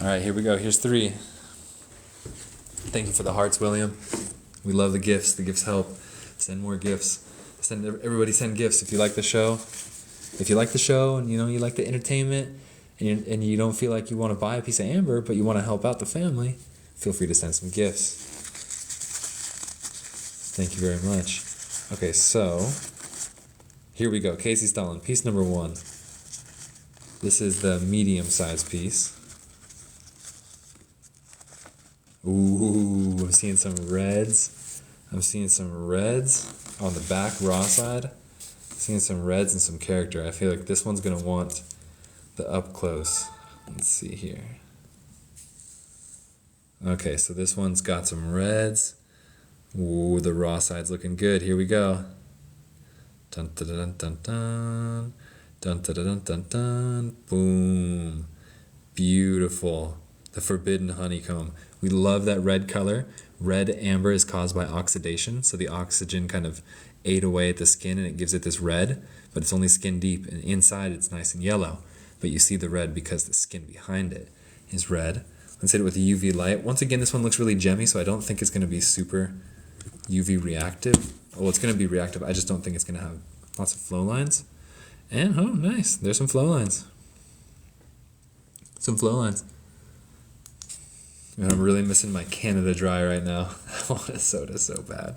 S1: Alright, here we go. Here's 3. Thank you for the hearts, William. We love the gifts. The gifts help. Send more gifts. Everybody send gifts if you like the show. If you like the show and you like the entertainment and you don't feel like you want to buy a piece of amber, but you want to help out the family, feel free to send some gifts. Thank you very much. Okay, so here we go. Casey Stalin, piece number 1. This is the medium-sized piece. Ooh, I'm seeing some reds. I'm seeing some reds on the back raw side. Seeing some reds and some character. I feel like this one's gonna want the up close. Let's see here. Okay, so this one's got some reds. Ooh, the raw side's looking good. Here we go. Dun dun dun dun dun. Dun dun dun dun dun. Boom. Beautiful. The forbidden honeycomb. We love that red color. Red amber is caused by oxidation, so the oxygen kind of ate away at the skin and it gives it this red, but it's only skin deep, and inside it's nice and yellow. But you see the red because the skin behind it is red. Let's hit it with a UV light. Once again, this one looks really gemmy, so I don't think it's going to be super UV reactive. Well, it's going to be reactive. I just don't think it's going to have lots of flow lines. And, oh, nice. There's some flow lines. Some flow lines. And I'm really missing my Canada Dry right now. I want a soda so bad.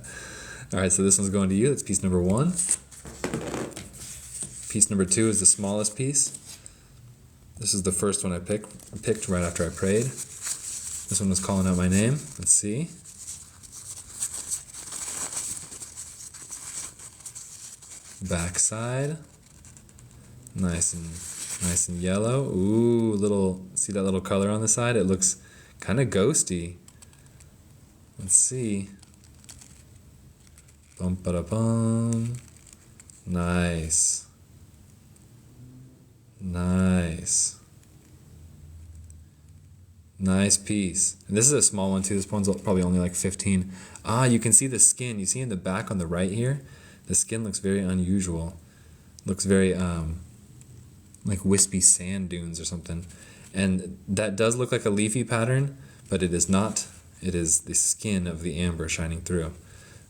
S1: All right, so this one's going to you. That's piece number 1. Piece number 2 is the smallest piece. This is the first one I picked right after I prayed. This one was calling out my name. Let's see. Backside. Nice and yellow. Ooh, see that little color on the side? It looks kind of ghosty. Let's see. Bum ba da bum. Nice. Nice. Nice piece. And this is a small one too. This one's probably only like 15. You can see the skin. You see in the back on the right here? The skin looks very unusual. Looks very like wispy sand dunes or something. And that does look like a leafy pattern, but it is not. It is the skin of the amber shining through.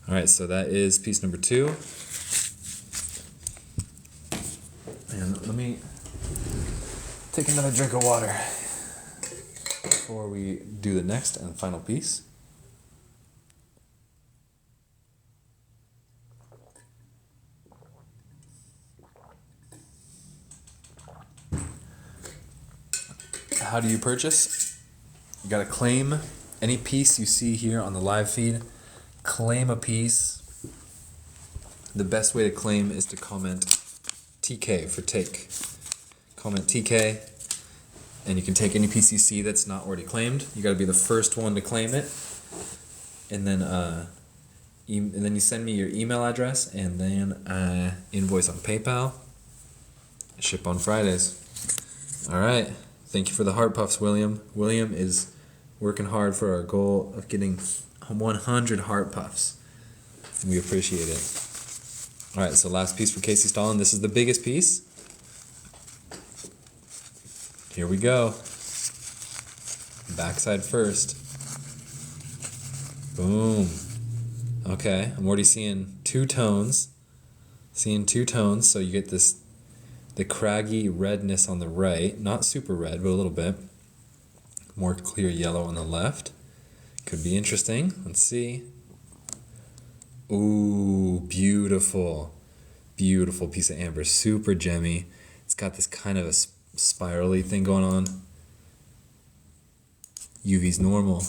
S1: All right, so that is piece number 2. And let me take another drink of water before we do the next and final piece. How do you purchase? You gotta claim any piece you see here on the live feed. Claim a piece. The best way to claim is to comment TK for take. Comment TK, and you can take any piece you see that's not already claimed. You gotta be the first one to claim it, and then you send me your email address, and then invoice on PayPal. Ship on Fridays. All right. Thank you for the heart puffs, William. William is working hard for our goal of getting 100 heart puffs. We appreciate it. All right, so last piece for Casey Stalin. This is the biggest piece. Here we go. Backside first. Boom. Okay, I'm already seeing 2 tones. Seeing 2 tones, so you get the craggy redness on the right. Not super red, but a little bit. More clear yellow on the left. Could be interesting. Let's see. Ooh, beautiful. Beautiful piece of amber. Super gemmy. It's got this kind of a spirally thing going on. UV's normal.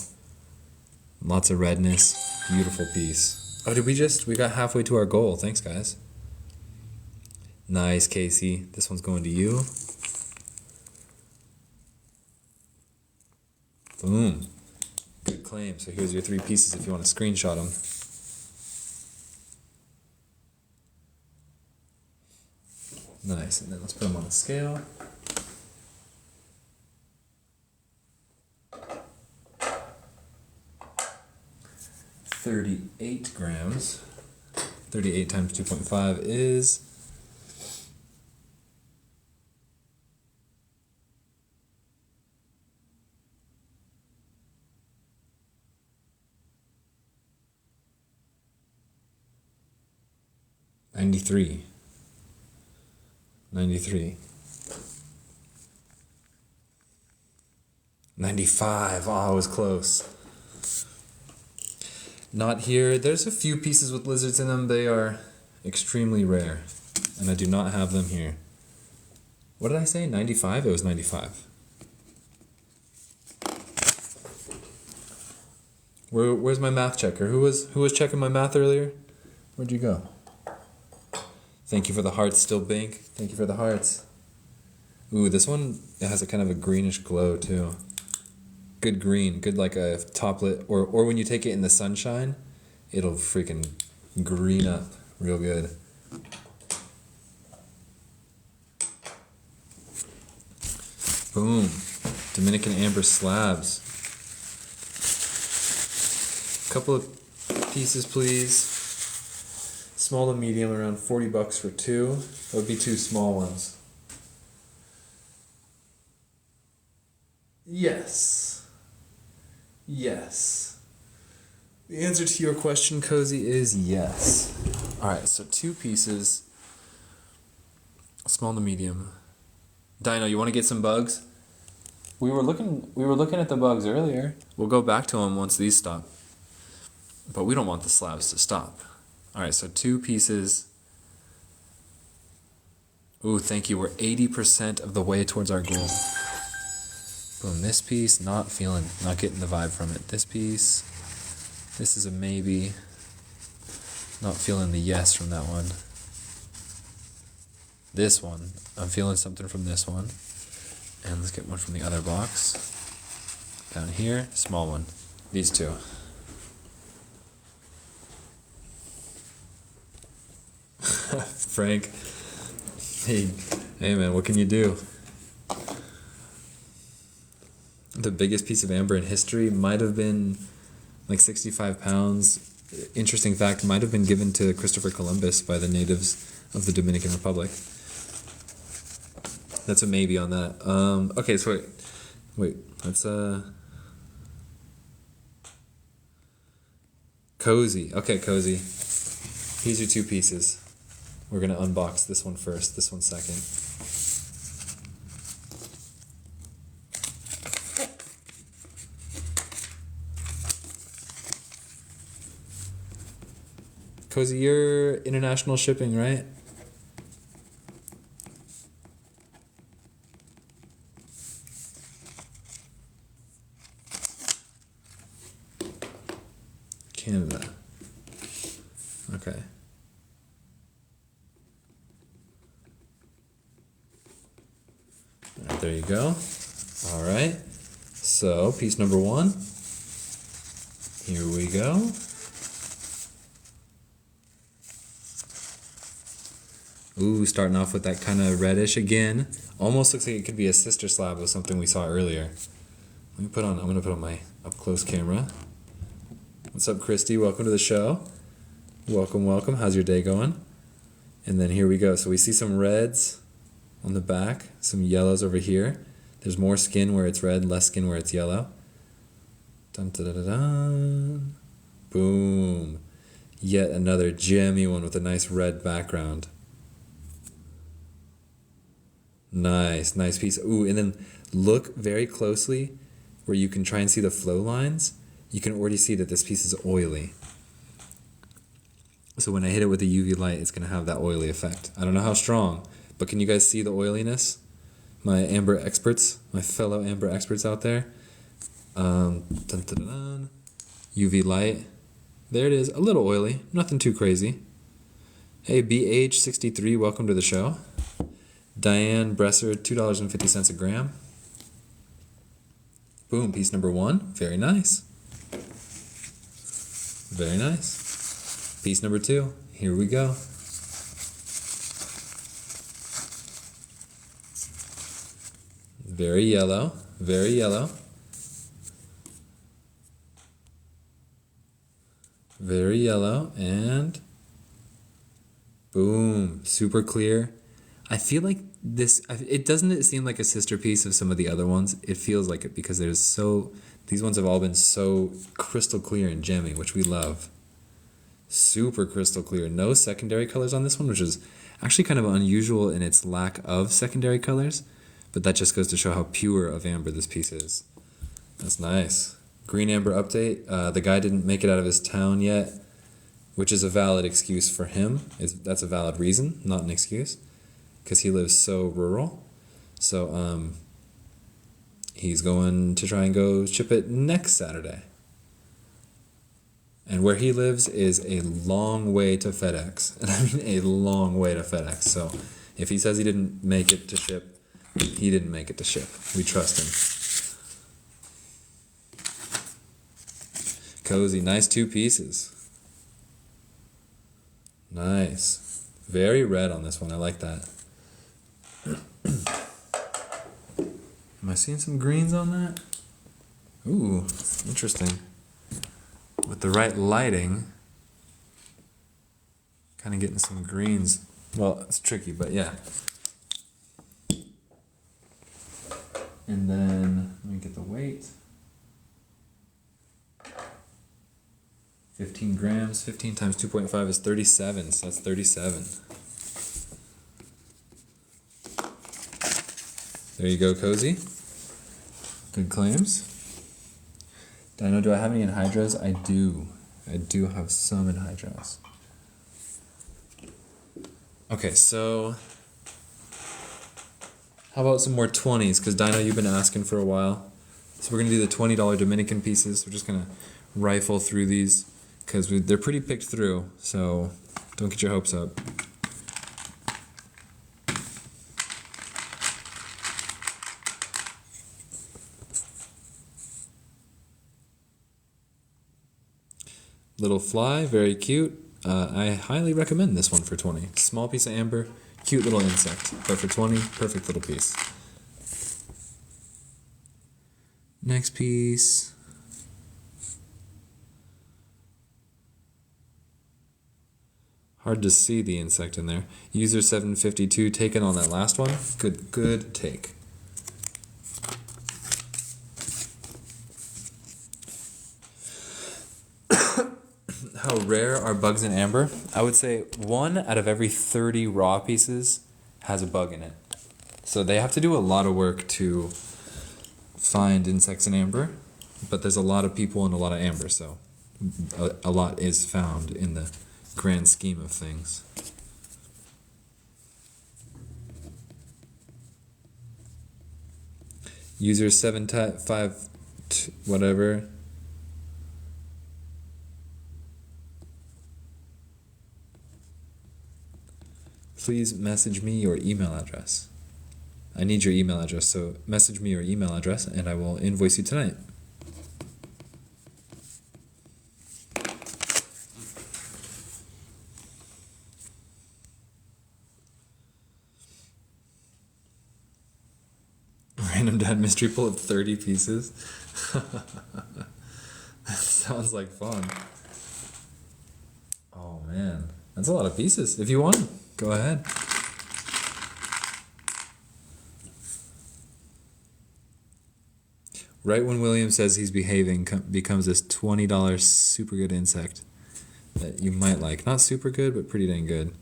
S1: Lots of redness. Beautiful piece. Oh, we got halfway to our goal. Thanks, guys. Nice, Casey. This one's going to you. Boom. Good claim. So here's your 3 pieces if you want to screenshot them. Nice. And then let's put them on the scale. $38 grams. 38 times 2.5 is 93. 93. 95. Oh, I was close. Not here. There's a few pieces with lizards in them. They are extremely rare. And I do not have them here. What did I say? 95? It was 95. Where's my math checker? Who was checking my math earlier? Where'd you go? Thank you for the hearts, still Bink. Thank you for the hearts. Ooh, this one, it has a kind of a greenish glow too. Good green, good like a toplet, or when you take it in the sunshine, it'll freaking green up real good. Boom. Dominican amber slabs. Couple of pieces, please. Small to medium, around $40 for two. That would be two small ones. Yes. Yes. The answer to your question, Cozy, is yes. Alright, so two pieces. Small to medium. Dino, you want to get some bugs? We were looking at the bugs earlier. We'll go back to them once these stop. But we don't want the slabs to stop. Alright, so two pieces. Ooh, thank you. We're 80% of the way towards our goal. Boom, this piece, not getting the vibe from it. This piece, this is a maybe. Not feeling the yes from that one. This one, I'm feeling something from this one. And let's get one from the other box. Down here, small one. These two. Frank, hey man, what can you do? The biggest piece of amber in history might have been like 65 pounds. Interesting fact, might have been given to Christopher Columbus by the natives of the Dominican Republic. That's a maybe on that. Okay, so wait, let's Cozy. Okay, Cozy. Here's your two pieces. We're gonna unbox this one first, this one second. Cozy, you're international shipping, right? Canada. Okay. All right, there you go. All right. So, piece number one. Here we go. Ooh, starting off with that kind of reddish again. Almost looks like it could be a sister slab of something we saw earlier. I'm gonna put on my up close camera. What's up, Christy? Welcome to the show. Welcome, welcome. How's your day going? And then here we go. So we see some reds on the back, some yellows over here. There's more skin where it's red, less skin where it's yellow. Dun, dun, dun, dun, dun. Boom. Yet another gemmy one with a nice red background. Nice, nice piece. Ooh, and then look very closely where you can try and see the flow lines. You can already see that this piece is oily. So when I hit it with a UV light, it's going to have that oily effect. I don't know how strong, but can you guys see the oiliness? My amber experts, my fellow amber experts out there. Dun, dun, dun, dun. UV light. There it is. A little oily. Nothing too crazy. Hey, BH63, welcome to the show. Diane Bresser, $2.50 a gram. Boom, piece number one. Very nice. Very nice. Piece number two. Here we go. Very yellow. Very yellow. Very yellow. And boom. Super clear. I feel like it doesn't seem like a sister piece of some of the other ones. It feels like it because these ones have all been so crystal clear and gemmy, which we love. Super crystal clear. No secondary colors on this one, which is actually kind of unusual in its lack of secondary colors, but that just goes to show how pure of amber this piece is. That's nice. Green amber update. The guy didn't make it out of his town yet, which is a valid excuse for him. That's a valid reason, not an excuse, because he lives so rural. So he's going to try and go ship it next Saturday. And where he lives is a long way to FedEx. And I mean a long way to FedEx. So if he says he didn't make it to ship, he didn't make it to ship. We trust him. Cozy, nice 2 pieces. Nice. Very red on this one. I like that. Am I seeing some greens on that? Ooh, interesting. With the right lighting, kind of getting some greens. Well, it's tricky, but yeah. And then, let me get the weight. 15 grams. 15 times 2.5 is 37, so that's 37. There you go, Cozy. Good claims. Dino, do I have any anhydrous? I do. I do have some anhydrous. Okay, so how about some more 20s? Because Dino, you've been asking for a while. So we're going to do the $20 Dominican pieces. We're just going to rifle through these because they're pretty picked through, so don't get your hopes up. Little fly, very cute. I highly recommend this one for 20. Small piece of amber, cute little insect. But for 20, perfect little piece. Next piece. Hard to see the insect in there. User 752 taken on that last one. Good take. How rare are bugs in amber? I would say 1 out of every 30 raw pieces has a bug in it. So they have to do a lot of work to find insects in amber, but there's a lot of people and a lot of amber, so a lot is found in the grand scheme of things. User 755 whatever. Please message me your email address. I need your email address, so message me your email address and I will invoice you tonight. Random Dad mystery pull of 30 pieces. That sounds like fun. Oh man, that's a lot of pieces. If you want them, go ahead. Right when William says he's behaving, becomes this $20 super good insect that you might like. Not super good, but pretty dang good.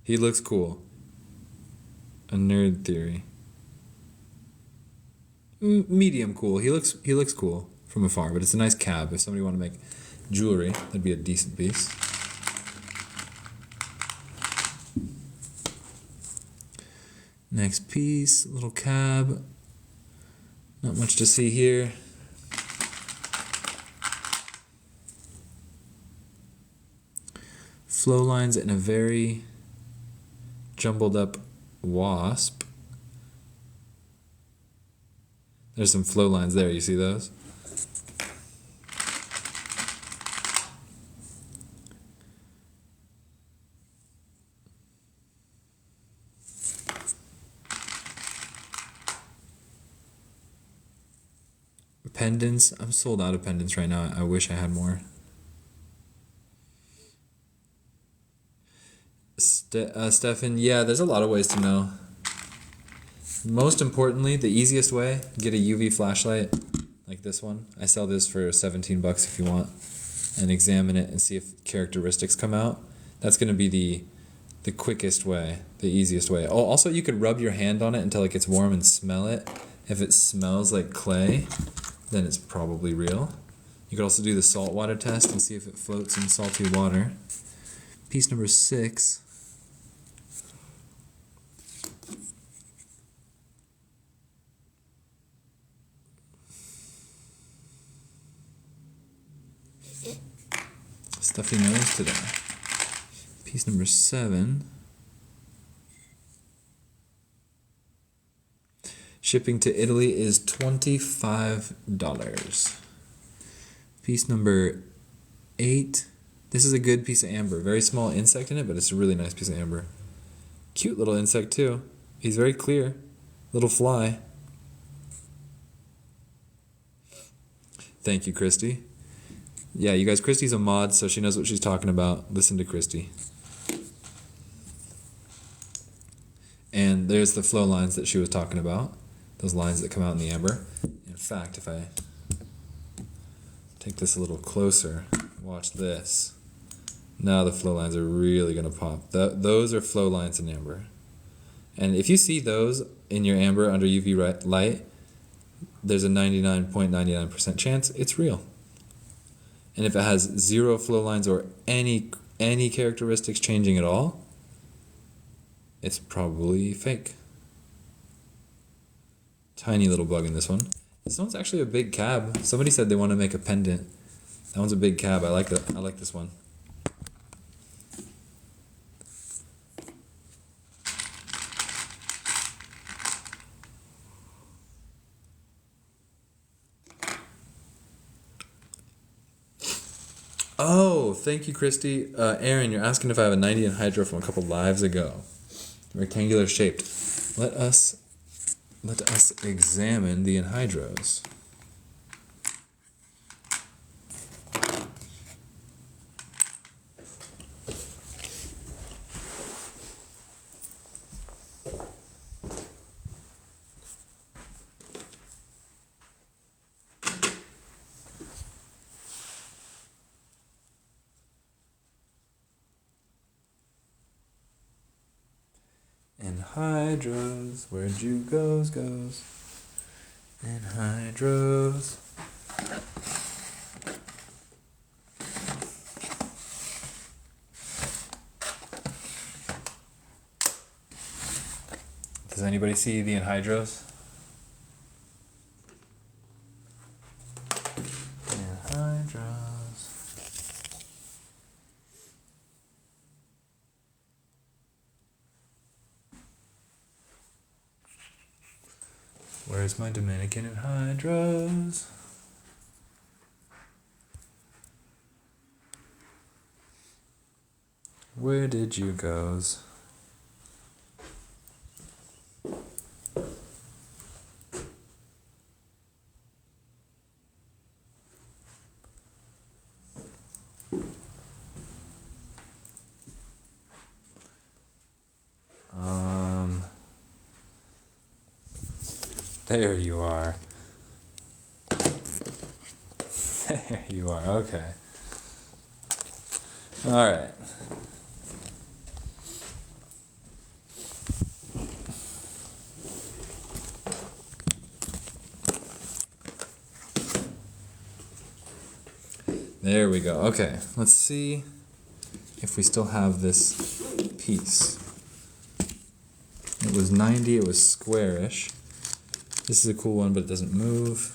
S1: He looks cool. A nerd theory. Medium cool. He looks cool from afar, but it's a nice cab. If somebody wanted to make jewelry, that'd be a decent piece. Next piece, little cab. Not much to see here. Flow lines in a very jumbled up wasp. There's some flow lines there, you see those? Pendants. I'm sold out of pendants right now. I wish I had more. Stefan, yeah, there's a lot of ways to know. Most importantly, the easiest way, get a UV flashlight like this one. I sell this for $17 if you want, and examine it and see if characteristics come out. That's going to be the quickest way, the easiest way. Oh, also you could rub your hand on it until it gets warm and smell it. If it smells like clay, then it's probably real. You could also do the saltwater test and see if it floats in salty water. Piece number 6. stuffy nose today. Piece number 7. Shipping to Italy is $25. Piece number 8. This is a good piece of amber. Very small insect in it, but it's a really nice piece of amber. Cute little insect too. He's very clear. Little fly. Thank you, Christy. Yeah, you guys, Christy's a mod, so she knows what she's talking about. Listen to Christy. And there's the flow lines that she was talking about. Those lines that come out in the amber. In fact, if I take this a little closer, watch this. Now the flow lines are really going to pop. Those are flow lines in amber. And if you see those in your amber under UV light, there's a 99.99% chance it's real. And if it has 0 flow lines or any characteristics changing at all, it's probably fake. Tiny little bug in this one. This one's actually a big cab. Somebody said they want to make a pendant. That one's a big cab. I like that. I like this one. Oh, thank you, Christy. Aaron, you're asking if I have a 90 anhydro from a couple lives ago. Rectangular shaped. Let us examine the anhydros. Anhydros, where'd you goes? Anhydros. Does anybody see the anhydros? Anhydros. Where's my Dominican anhydros? Where did you goes? There you are. There you are, okay. All right. There we go. Okay, let's see if we still have this piece. It was 90, it was squarish. This is a cool one, but it doesn't move.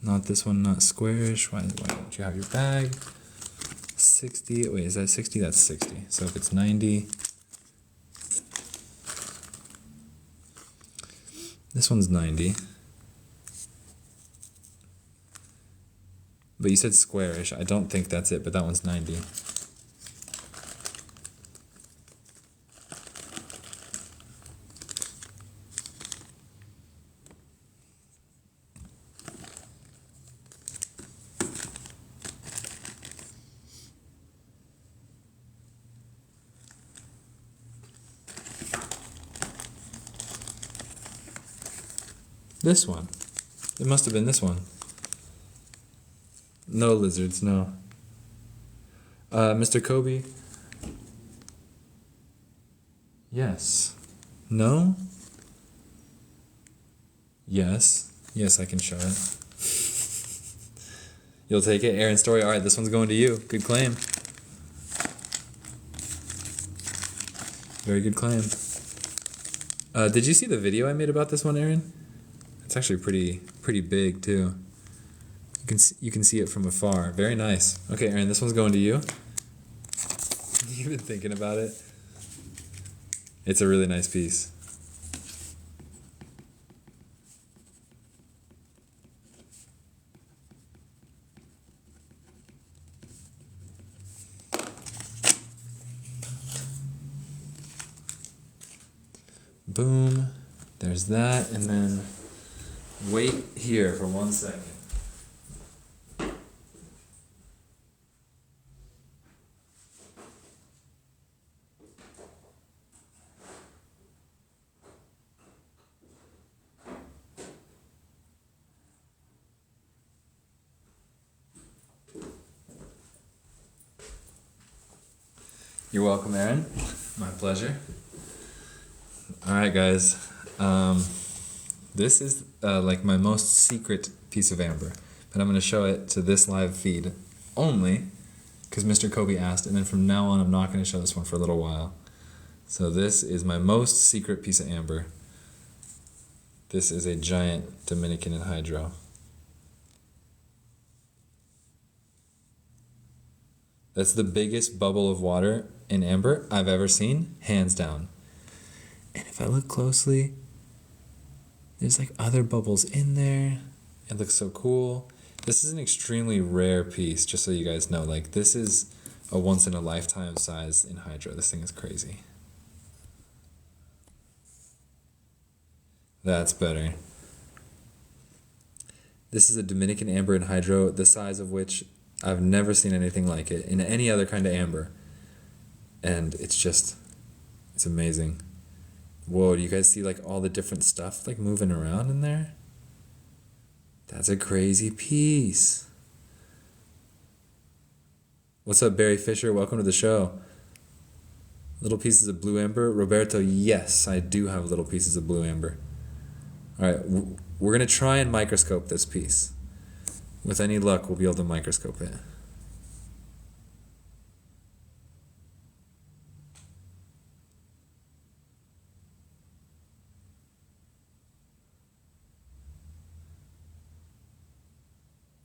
S1: Not this one, not squarish. Why don't you have your bag? 60, wait, is that 60? That's 60. So if it's 90, this one's 90. But you said squarish. I don't think that's it, but that one's 90. This one. It must have been this one. No lizards, no. Mr. Kobe? Yes. No? Yes. Yes, I can show it. You'll take it? Aaron Story. Alright, this one's going to you. Good claim. Very good claim. Did you see the video I made about this one, Aaron? It's actually pretty big, too. You can see it from afar. Very nice. Okay, Aaron, this one's going to you. You've been thinking about it. It's a really nice piece. Boom. There's that, and then wait here for 1 second. You're welcome, Aaron. My pleasure. All right, guys. This is like my most secret piece of amber, but I'm going to show it to this live feed only because Mr. Kobe asked, and then from now on I'm not going to show this one for a little while. So this is my most secret piece of amber. This is a giant Dominican anhydro. That's the biggest bubble of water in amber I've ever seen, hands down. And if I look closely, there's like other bubbles in there. It looks so cool. This is an extremely rare piece, just so you guys know. Like, this is a once in a lifetime size anhydro. This thing is crazy. That's better. This is a Dominican amber anhydro, the size of which I've never seen anything like it in any other kind of amber. And it's amazing. Whoa, do you guys see like all the different stuff like moving around in there? That's a crazy piece. What's up, Barry Fisher? Welcome to the show. Little pieces of blue amber. Roberto, yes, I do have little pieces of blue amber. All right, we're going to try and microscope this piece. With any luck, we'll be able to microscope it.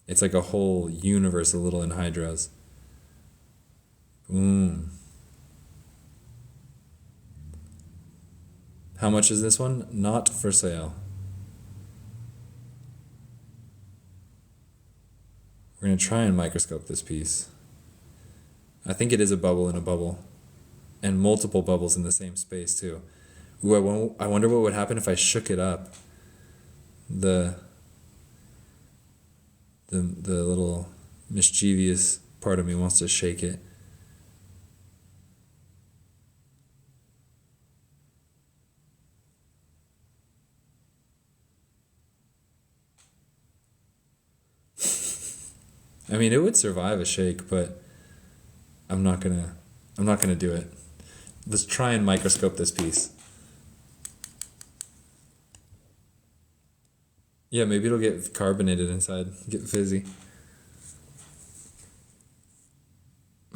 S1: It's like a whole universe of little anhydros. Boom. How much is this one? Not for sale. We're going to try and microscope this piece. I think it is a bubble in a bubble. And multiple bubbles in the same space too. Ooh, I wonder what would happen if I shook it up. The little mischievous part of me wants to shake it. I mean, it would survive a shake, but I'm not gonna do it. Let's try and microscope this piece. Yeah, maybe it'll get carbonated inside, get fizzy.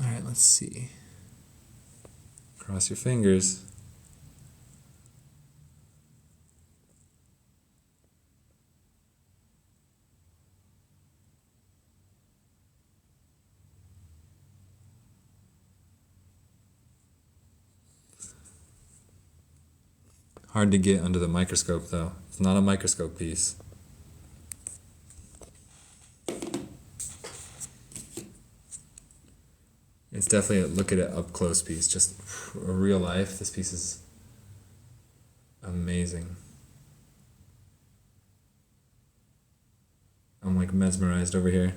S1: All right, let's see. Cross your fingers. Hard to get under the microscope though. It's not a microscope piece. It's definitely a look at it up close piece. Just a real life. This piece is amazing. I'm like mesmerized over here.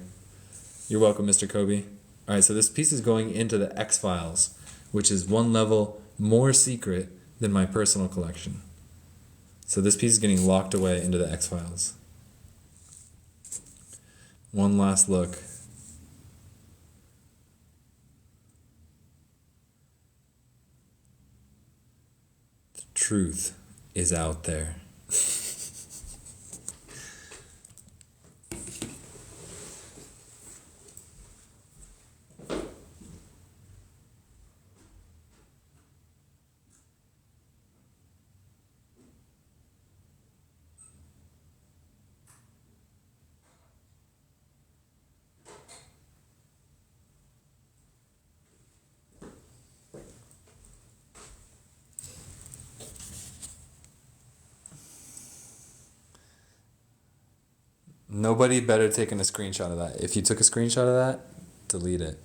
S1: You're welcome, Mr. Kobe. All right, so this piece is going into the X-Files, which is one level more secret than my personal collection. So this piece is getting locked away into the X-Files. One last look. The truth is out there. Nobody better taking a screenshot of that. If you took a screenshot of that, delete it.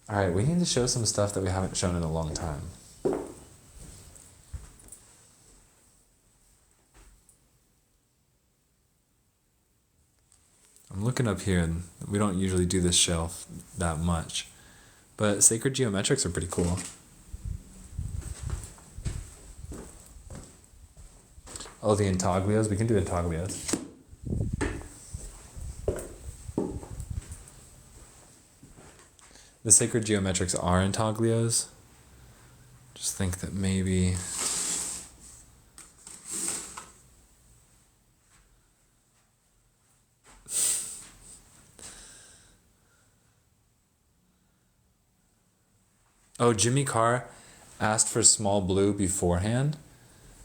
S1: All right, we need to show some stuff that we haven't shown in a long time. I'm looking up here, and we don't usually do this shelf that much, but sacred geometrics are pretty cool. Oh, the intaglios. We can do intaglios. The sacred geometrics are intaglios. Just think that maybe... Oh, Jimmy Carr asked for small blue beforehand,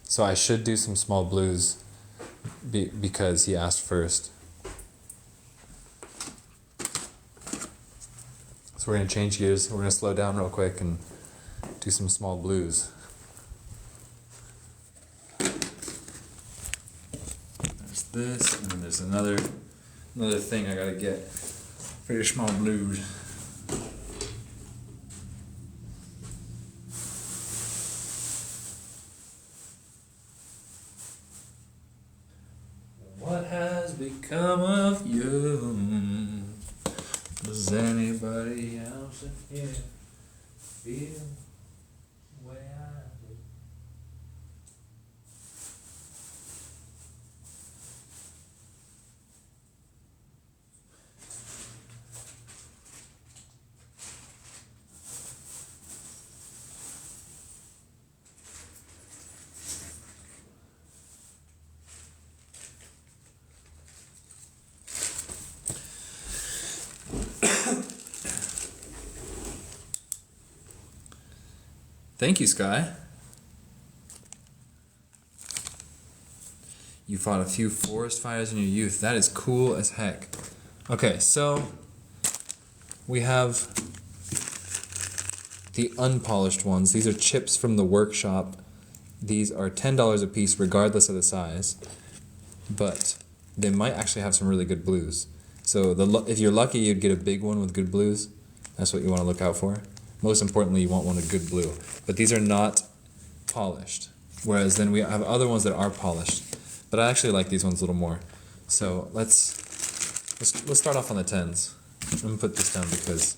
S1: so I should do some small blues because he asked first. So we're going to change gears. We're going to slow down real quick and do some small blues. There's this, and then there's another thing I got to get for your small blues. What has become of you? Does anybody else in here feel the way I do? Thank you, Sky. You fought a few forest fires in your youth. That is cool as heck. Okay, so we have the unpolished ones. These are chips from the workshop. These are $10 a piece regardless of the size, but they might actually have some really good blues. So if you're lucky, you'd get a big one with good blues. That's what you want to look out for. Most importantly, you want one with good blue. But these are not polished. Whereas then we have other ones that are polished. But I actually like these ones a little more. So let's start off on the 10s. I'm going to put this down because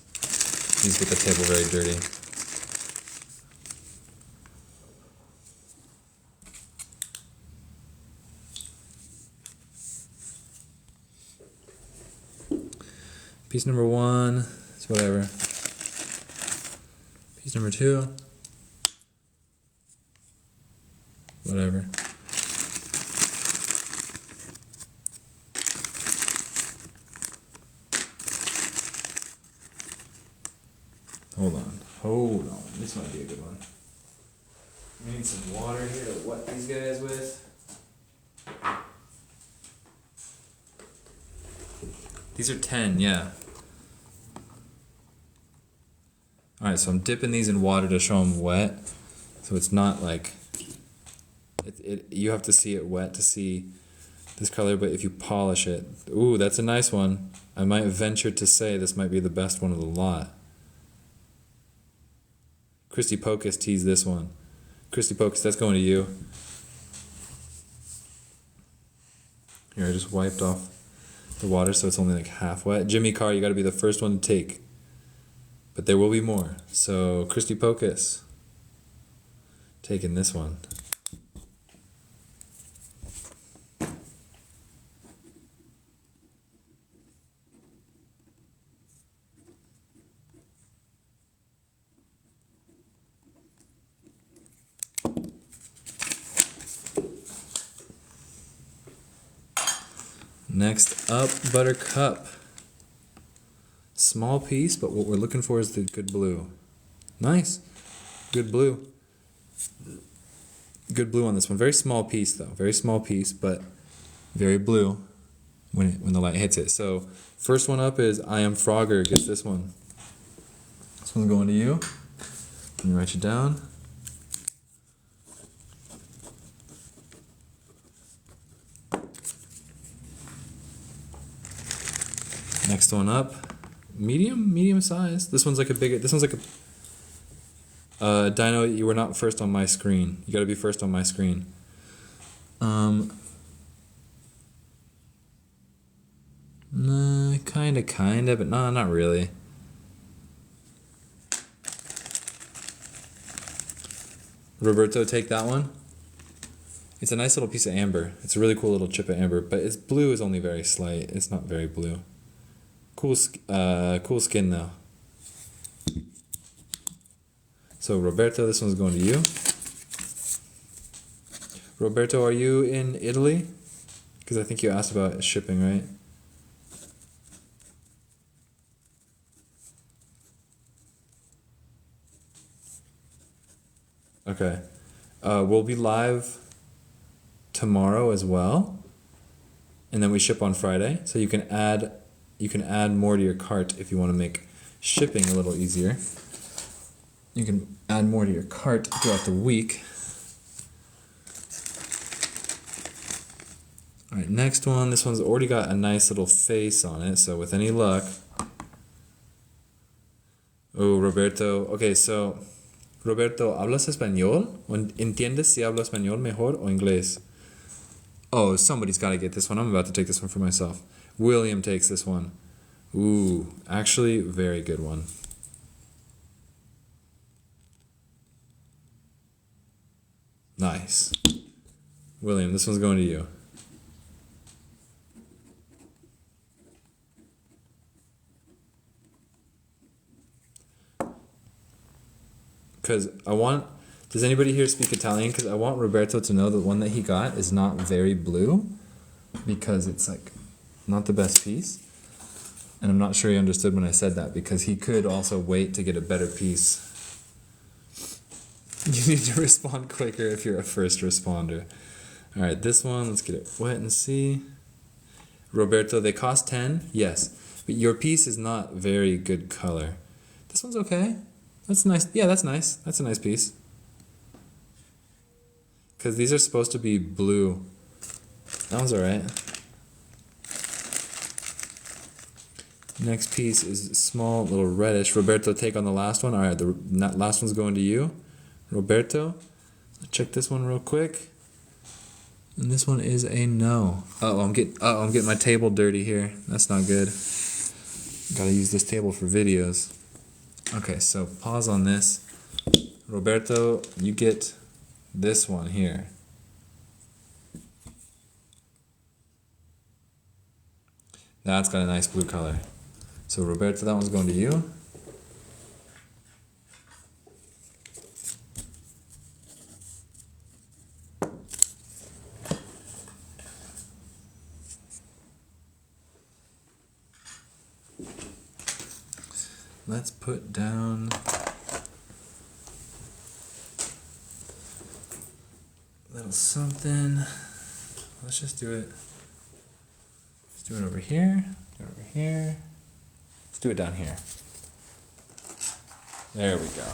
S1: these get the table very dirty. Piece number 1, it's whatever. Piece number 2, whatever. Hold on, this might be a good one. We need some water here to wet these guys with. These are 10, yeah. Alright, so I'm dipping these in water to show them wet. So it's not like... you have to see it wet to see this color, but if you polish it... Ooh, that's a nice one. I might venture to say this might be the best one of the lot. Christy Pocus teased this one. Christy Pocus, that's going to you. Here, I just wiped off the water so it's only like half wet. Jimmy Carr, you got to be the first one to take. But there will be more. So, Christy Pocus, taking this one. Next up, Buttercup. Small piece, but what we're looking for is the good blue. Nice. Good blue. Good blue on this one. Very small piece, though. Very small piece, but very blue when the light hits it. So, first one up is I Am Frogger. Gets this one. This one's going to you. Let me write you down. Next one up, medium size. This one's like a Dino, you were not first on my screen. You gotta be first on my screen. No, kinda, but no, not really. Roberto, take that one. It's a nice little piece of amber. It's a really cool little chip of amber, but its blue is only very slight. It's not very blue. Cool skin though. So Roberto, this one's going to you. Roberto, are you in Italy? Because I think you asked about shipping, right? Okay. We'll be live tomorrow as well. And then we ship on Friday. So you can add more to your cart if you want to make shipping a little easier. You can add more to your cart throughout the week. Alright, next one. This one's already got a nice little face on it, so with any luck. Oh, Roberto. Okay, so Roberto, ¿hablas español? ¿Entiendes si hablo español mejor o inglés? Oh, somebody's got to get this one. I'm about to take this one for myself. William takes this one. Ooh, actually, very good one. Nice. William, this one's going to you. Because does anybody here speak Italian? Because I want Roberto to know the one that he got is not very blue, because it's like not the best piece. And I'm not sure he understood when I said that, because he could also wait to get a better piece. You need to respond quicker if you're a first responder. Alright, this one, let's get it wet and see. Roberto, they cost 10? Yes. But your piece is not very good color. This one's okay. That's nice. Yeah, that's nice. That's a nice piece. Because these are supposed to be blue. That one's alright. Next piece is small, little reddish. Roberto, take on the last one. Alright, the last one's going to you. Roberto, check this one real quick. And this one is a no. I'm getting my table dirty here. That's not good. Gotta use this table for videos. Okay, so pause on this. Roberto, you get this one here. That's got a nice blue color. So Roberto, that one's going to you. Let's put down a little something. Let's just do it. Let's do it over here. Do it over here. Let's do it down here. There we go.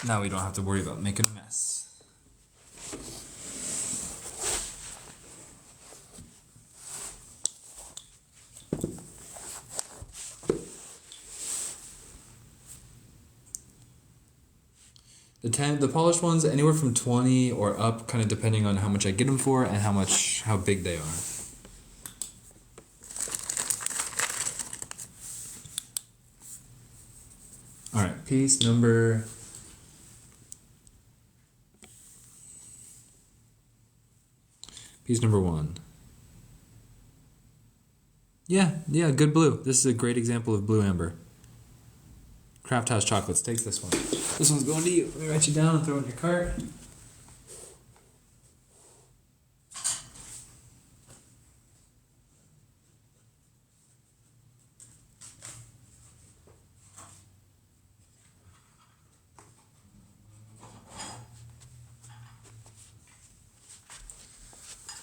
S1: Now we don't have to worry about making a mess. The polished ones, anywhere from 20 or up, kind of depending on how much I get them for and how big they are. All right, piece number one. Yeah, good blue. This is a great example of blue amber. Craft House Chocolates takes this one. This one's going to you. Let me write you down and throw it in your cart.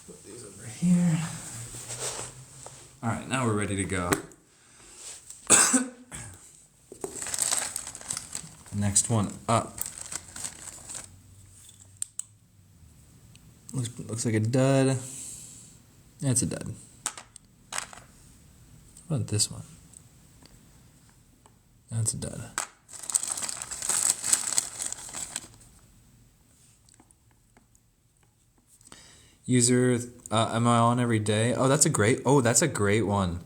S1: Put these over here. All right, now we're ready to go. Next one up. Looks like a dud. It's a dud. What about this one? That's a dud. User, am I on every day? Oh, that's a great one.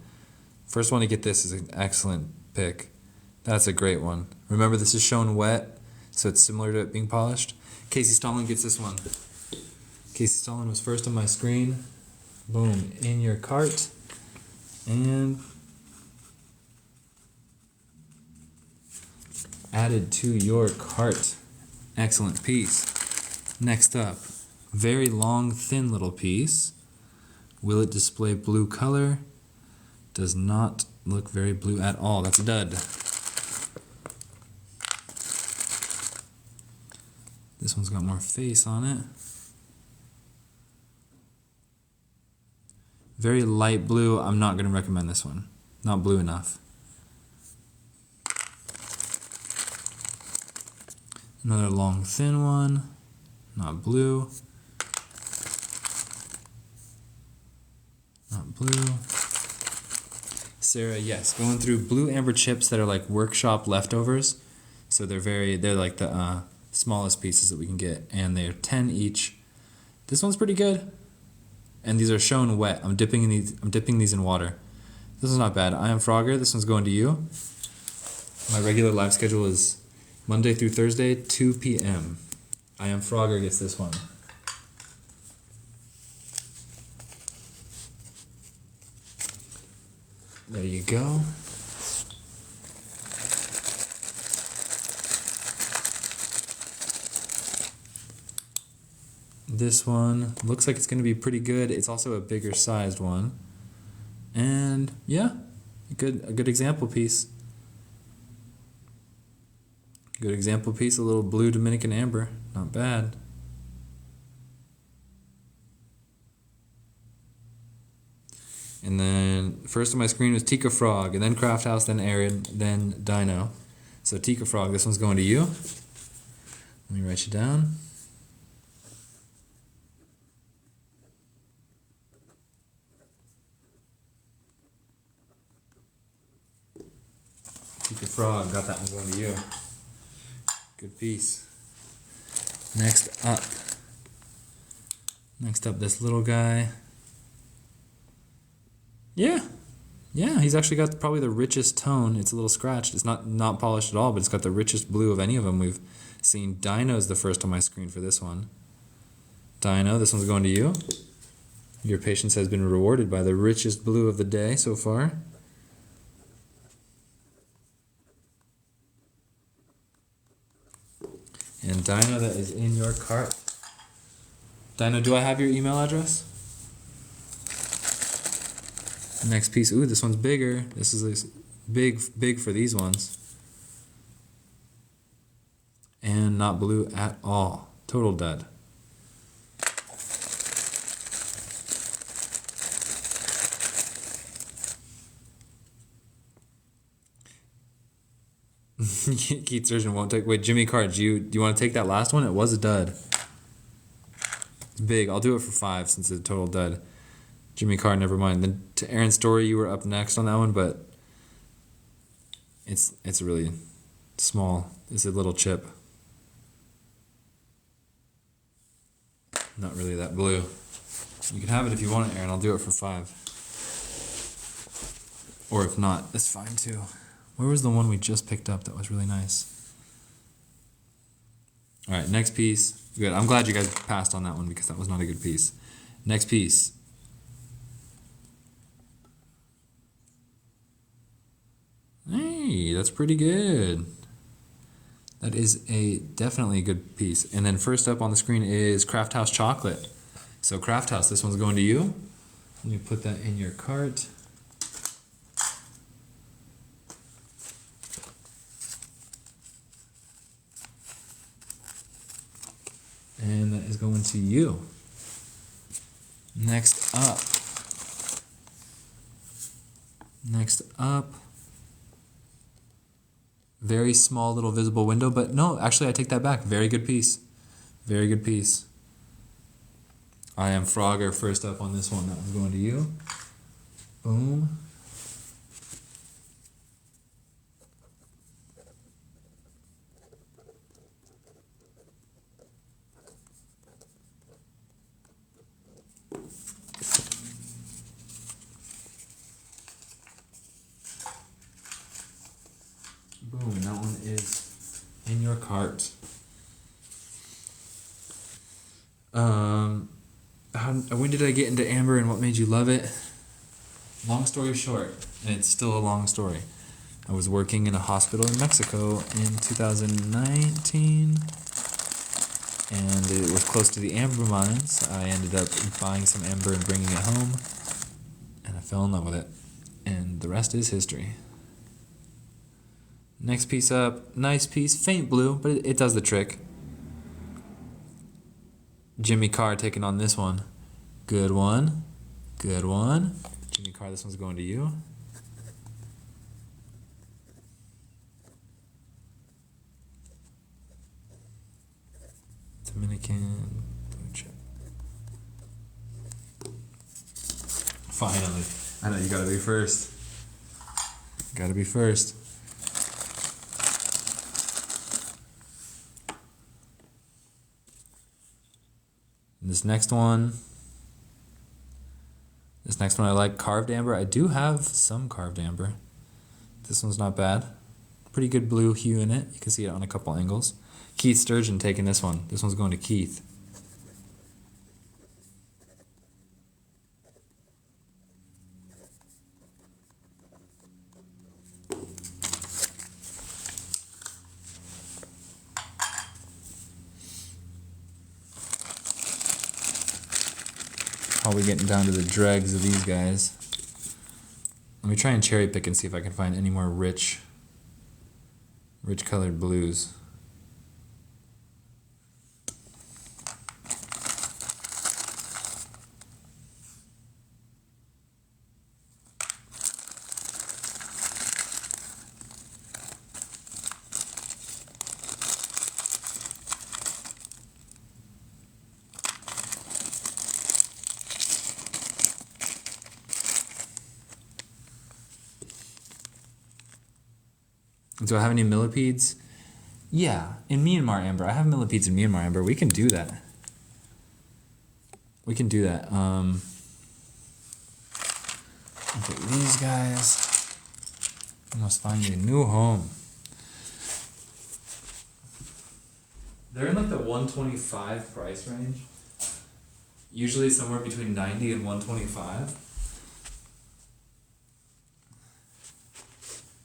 S1: First one to get this is an excellent pick. That's a great one. Remember, this is shown wet, so it's similar to it being polished. Casey Stalling gets this one. Casey Stalling was first on my screen. Boom, in your cart. And added to your cart. Excellent piece. Next up, very long, thin little piece. Will it display blue color? Does not look very blue at all. That's a dud. This one's got more face on it. Very light blue. I'm not going to recommend this one. Not blue enough. Another long, thin one. Not blue. Not blue. Sarah, yes. Going through blue amber chips that are like workshop leftovers. So they're like the smallest pieces that we can get. And they're 10 each. This one's pretty good. And these are shown wet. I'm dipping these in water. This is not bad. I am Frogger. This one's going to you. My regular live schedule is Monday through Thursday, 2 p.m. I am Frogger gets this one. There you go. This one looks like it's going to be pretty good. It's also a bigger sized one. And yeah, a good example piece. Good example piece, a little blue Dominican amber. Not bad. And then first on my screen was Tika Frog, and then Craft House, then Aaron, then Dino. So Tika Frog, this one's going to you. Let me write you down. Tika Frog, got that one going to you. Good piece. Next up, this little guy. Yeah, he's actually got probably the richest tone. It's a little scratched. It's not polished at all, but it's got the richest blue of any of them we've seen. Dino's the first on my screen for this one. Dino, this one's going to you. Your patience has been rewarded by the richest blue of the day so far. And Dino, that is in your cart. Dino, do I have your email address? Next piece. Ooh, this one's bigger. This is big for these ones. And not blue at all. Total dud. Keith Surgeon won't take. Wait, Jimmy Carr, do you want to take that last one? It was a dud. It's big. I'll do it for 5 since it's a total dud. Jimmy Carr, never mind. Then to Aaron Story, you were up next on that one, but it's really small. It's a little chip. Not really that blue. You can have it if you want it, Aaron. I'll do it for 5. Or if not, that's fine too. Where was the one we just picked up that was really nice? All right, next piece. Good. I'm glad you guys passed on that one because that was not a good piece. Next piece. Hey, that's pretty good. That is definitely a good piece. And then first up on the screen is Craft House Chocolate. So Craft House, this one's going to you. Let me put that in your cart. And that is going to you. Next up, Very small little visible window, but no, actually I take that back. Very good piece. Very good piece. I am Frogger first up on this one. That one's going to you. Boom. Boom, that one is in your cart. When did I get into amber and what made you love it? Long story short, and it's still a long story. I was working in a hospital in Mexico in 2019, and it was close to the amber mines. I ended up buying some amber and bringing it home, and I fell in love with it. And the rest is history. Next piece up, nice piece, faint blue, but it does the trick. Jimmy Carr taking on this one. Good one. Good one. Jimmy Carr, this one's going to you. Dominican blue chip. Finally. I know you gotta be first. Gotta be first. This next one I like carved amber. I do have some carved amber. This one's not bad. Pretty good blue hue in it. You can see it on a couple angles. Keith Sturgeon taking this one. This one's going to Keith. Probably getting down to the dregs of these guys. Let me try and cherry pick and see if I can find any more rich colored blues. Do I have any millipedes? Yeah, in Myanmar amber. I have millipedes in Myanmar amber. We can do that. We can do that. Look at these guys. I must find a new home. They're in like the 125 price range. Usually somewhere between 90 and 125.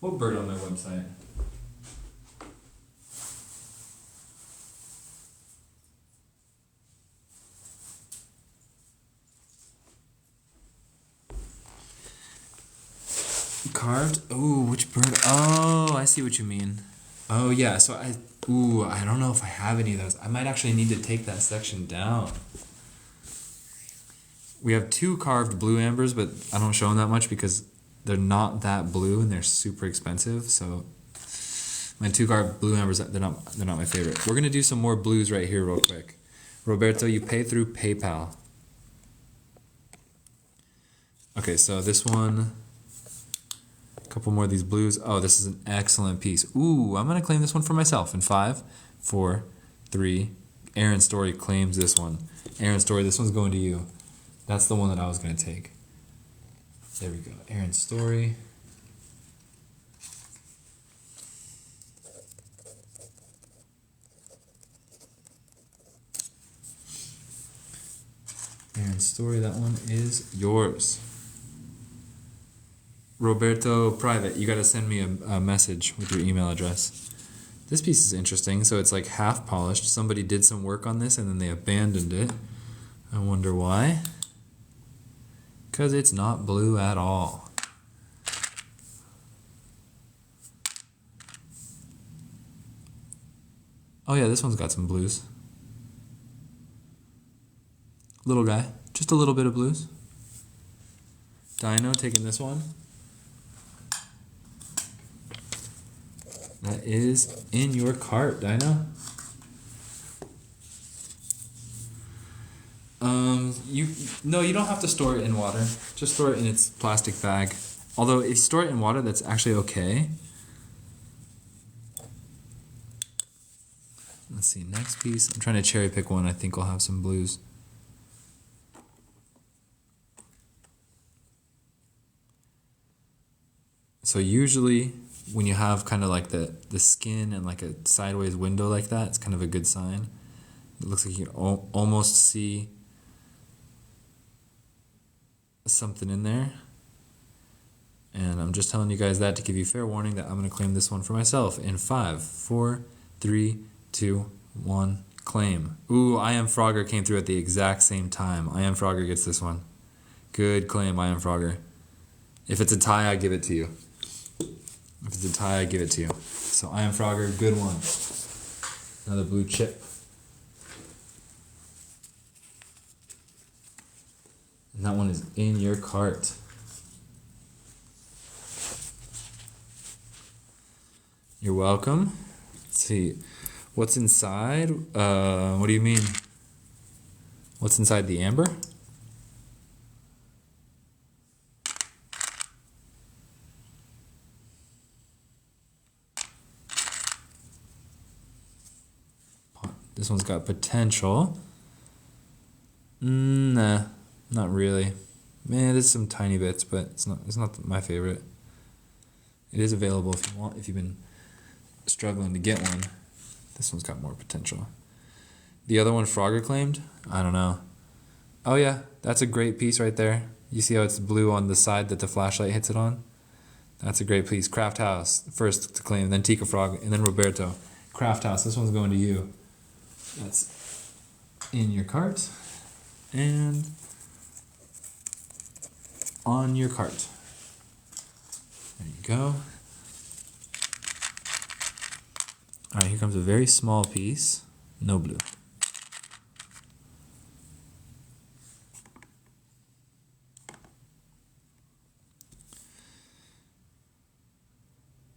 S1: What bird on their website? Carved? Ooh, which bird? Oh, I see what you mean. Oh yeah, so I don't know if I have any of those. I might actually need to take that section down. We have 2 carved blue ambers, but I don't show them that much because they're not that blue and they're super expensive. So my 2 carved blue ambers, they're not my favorite. We're gonna do some more blues right here real quick. Roberto, you pay through PayPal. Okay, so this one, a couple more of these blues. Oh, this is an excellent piece. Ooh, I'm gonna claim this one for myself in 5, 4, 3. Aaron Story claims this one. Aaron Story, this one's going to you. That's the one that I was gonna take. There we go. Aaron Story. Aaron Story, that one is yours. Roberto Private, you gotta send me a message with your email address. This piece is interesting. So it's like half polished. Somebody did some work on this and then they abandoned it. I wonder why. Because it's not blue at all. Oh yeah, this one's got some blues. Little guy, just a little bit of blues. Dino taking this one. That is in your cart, Dino. You don't have to store it in water. Just store it in its plastic bag. Although if you store it in water, that's actually okay. Let's see, next piece. I'm trying to cherry pick one. I think I'll have some blues. So usually when you have kind of like the skin and like a sideways window like that, it's kind of a good sign. It looks like you can almost see something in there. And I'm just telling you guys that to give you fair warning that I'm going to claim this one for myself in 5, 4, 3, 2, 1, claim. Ooh, I Am Frogger came through at the exact same time. I Am Frogger gets this one. Good claim, I Am Frogger. If it's a tie, I give it to you. If it's a tie, I give it to you. So I Am Frogger, good one. Another blue chip. And that one is in your cart. You're welcome. Let's see. What's inside? What do you mean? What's inside the amber? This one's got potential. Nah, not really. Man, there's some tiny bits, but it's not my favorite. It is available if you want, if you've been struggling to get one. This one's got more potential. The other one Frogger claimed? I don't know. Oh yeah, that's a great piece right there. You see how it's blue on the side that the flashlight hits it on? That's a great piece. Craft House, first to claim, then Tika Frog, and then Roberto. Craft House, this one's going to you. That's in your cart. And on your cart. There you go. Alright, here comes a very small piece. No blue.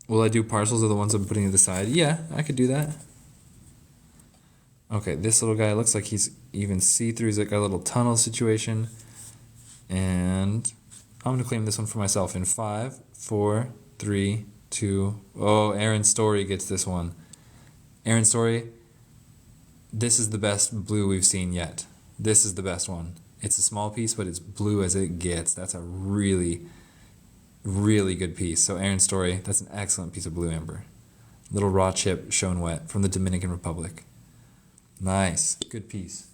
S1: Will I do parcels of the ones I'm putting to the side? Yeah, I could do that. Okay, this little guy looks like he's even see-through. He's like a little tunnel situation. And I'm going to claim this one for myself in 5, 4, 3, 2. Oh, Aaron Story gets this one. Aaron Story, this is the best blue we've seen yet. This is the best one. It's a small piece, but it's blue as it gets. That's a really, really good piece. So Aaron Story, that's an excellent piece of blue amber. Little raw chip shown wet from the Dominican Republic. Nice. Good piece.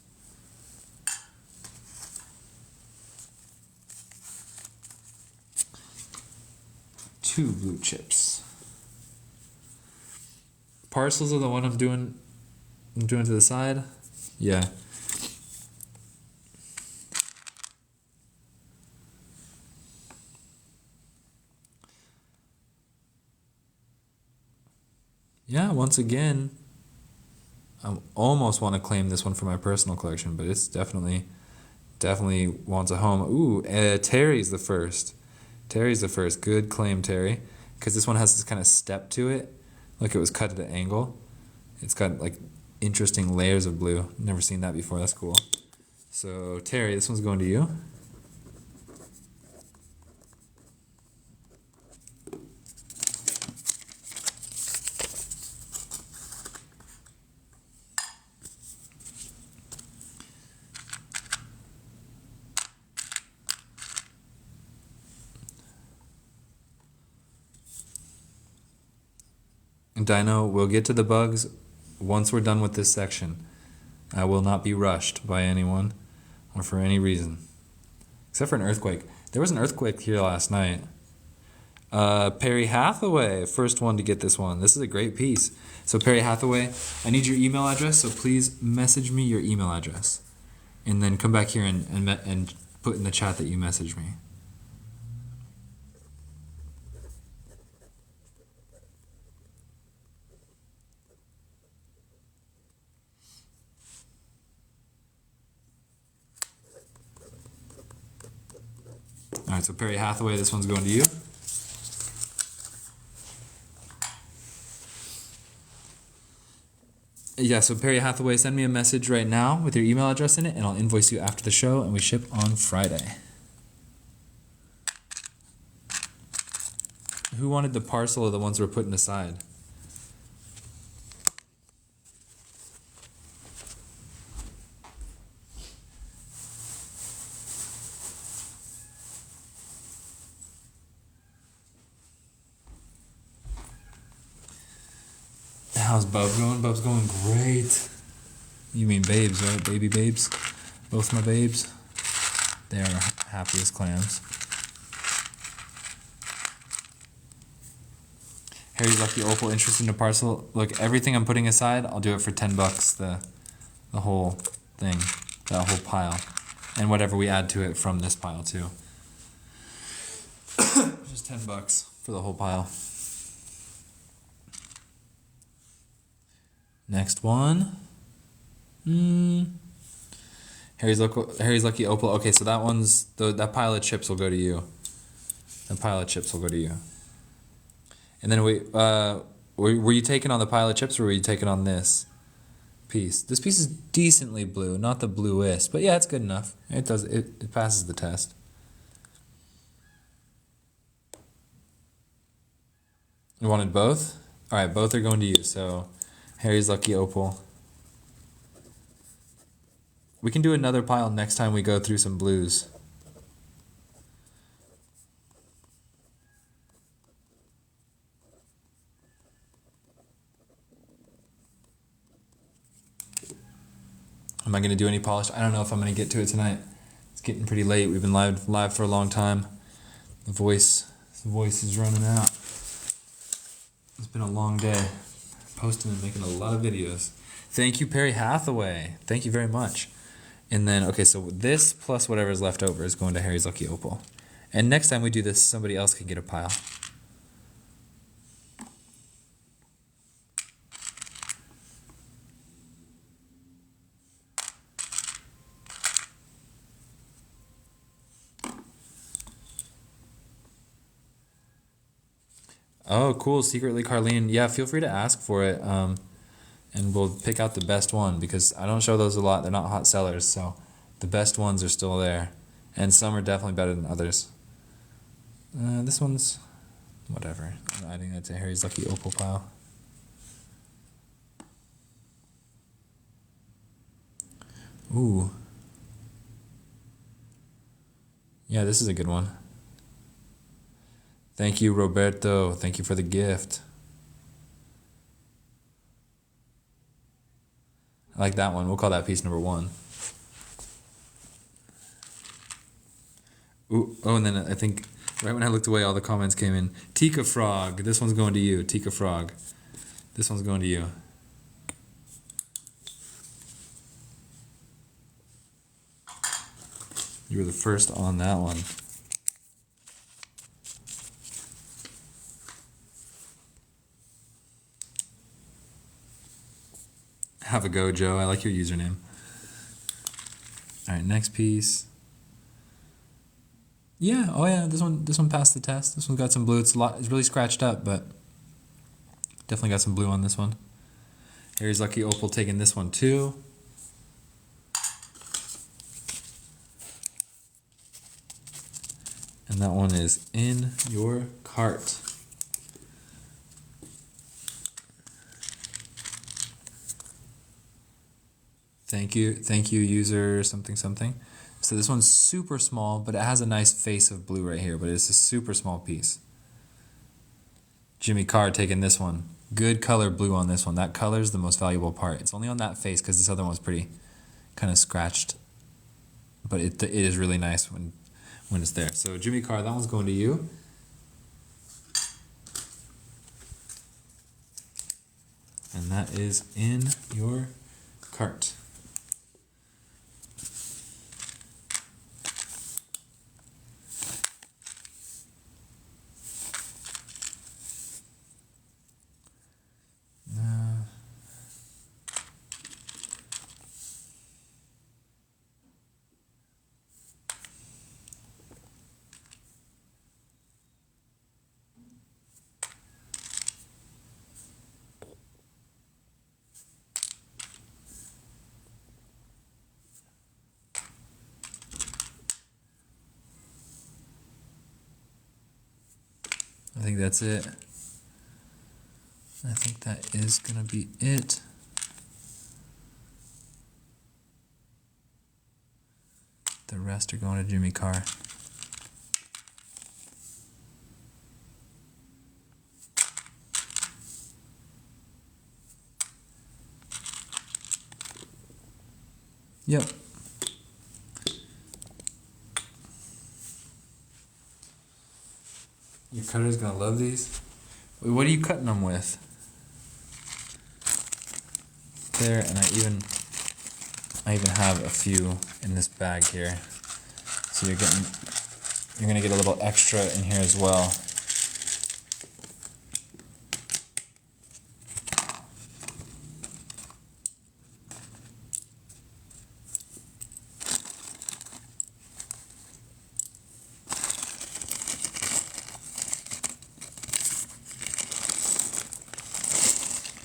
S1: Two blue chips. Parcels are the one I'm doing to the side. Yeah. Yeah, once again, I almost want to claim this one for my personal collection, but it's definitely wants a home. Ooh, Terry's the first. Terry's the first. Good claim, Terry. Because this one has this kind of step to it. Like it was cut at an angle. It's got like interesting layers of blue. Never seen that before. That's cool. So Terry, this one's going to you. Dino, we'll get to the bugs once we're done with this section. I will not be rushed by anyone or for any reason. Except for an earthquake. There was an earthquake here last night. Perry Hathaway, first one to get this one. This is a great piece. So Perry Hathaway, I need your email address, so please message me your email address. And then come back here and put in the chat that you messaged me. Alright, so Perry Hathaway, this one's going to you. Yeah, so Perry Hathaway, send me a message right now with your email address in it, and I'll invoice you after the show, and we ship on Friday. Who wanted the parcel of the ones we're putting aside? How's Bub going? Bub's going great. You mean babes, right? Baby babes? Both my babes. They are happy as clams. Harry's Lucky Opal, interested in a parcel. Look, everything I'm putting aside, I'll do it for $10. The whole thing, that whole pile, and whatever we add to it from this pile too. Just $10 for the whole pile. Next one. Harry's Lucky Opal. Okay, so that one's that pile of chips will go to you. That pile of chips will go to you. And then were you taking on the pile of chips, or were you taking on this piece? This piece is decently blue, not the bluest, but yeah, it's good enough. It passes the test. You wanted both? All right, both are going to you. So Harry's Lucky Opal. We can do another pile next time we go through some blues. Am I going to do any polish? I don't know if I'm going to get to it tonight. It's getting pretty late. We've been live for a long time. The voice is running out. It's been a long day. Posting and making a lot of videos. Thank you, Perry Hathaway. Thank you very much. And then, okay, so this plus whatever is left over is going to Harry's Lucky Opal. And next time we do this, somebody else can get a pile. Oh, cool. Secretly, Carlene. Yeah, feel free to ask for it. And we'll pick out the best one, because I don't show those a lot. They're not hot sellers, so the best ones are still there. And some are definitely better than others. This one's whatever. I'm adding that to Harry's Lucky Opal pile. Ooh. Yeah, this is a good one. Thank you, Roberto. Thank you for the gift. I like that one. We'll call that piece number 1. Ooh, oh, and then I think right when I looked away, all the comments came in. Tika Frog. This one's going to you. Tika Frog. This one's going to you. You were the first on that one. Have a go, Joe. I like your username. All right, next piece. Yeah, oh yeah, this one passed the test. This one's got some blue. It's really scratched up, but definitely got some blue on this one. Harry's Lucky Opal taking this one too. And that one is in your cart. Thank you, user something something. So this one's super small, but it has a nice face of blue right here, but it's a super small piece. Jimmy Carr taking this one. Good color blue on this one. That color's the most valuable part. It's only on that face because this other one's pretty kind of scratched. But it is really nice when it's there. So Jimmy Carr, that one's going to you. And that is in your cart. I think that's it. I think that is gonna be it. The rest are going to Jimmy Carr. Yep. Your cutter's gonna love these. Wait, what are you cutting them with? There, and I even have a few in this bag here. So you're gonna get a little extra in here as well.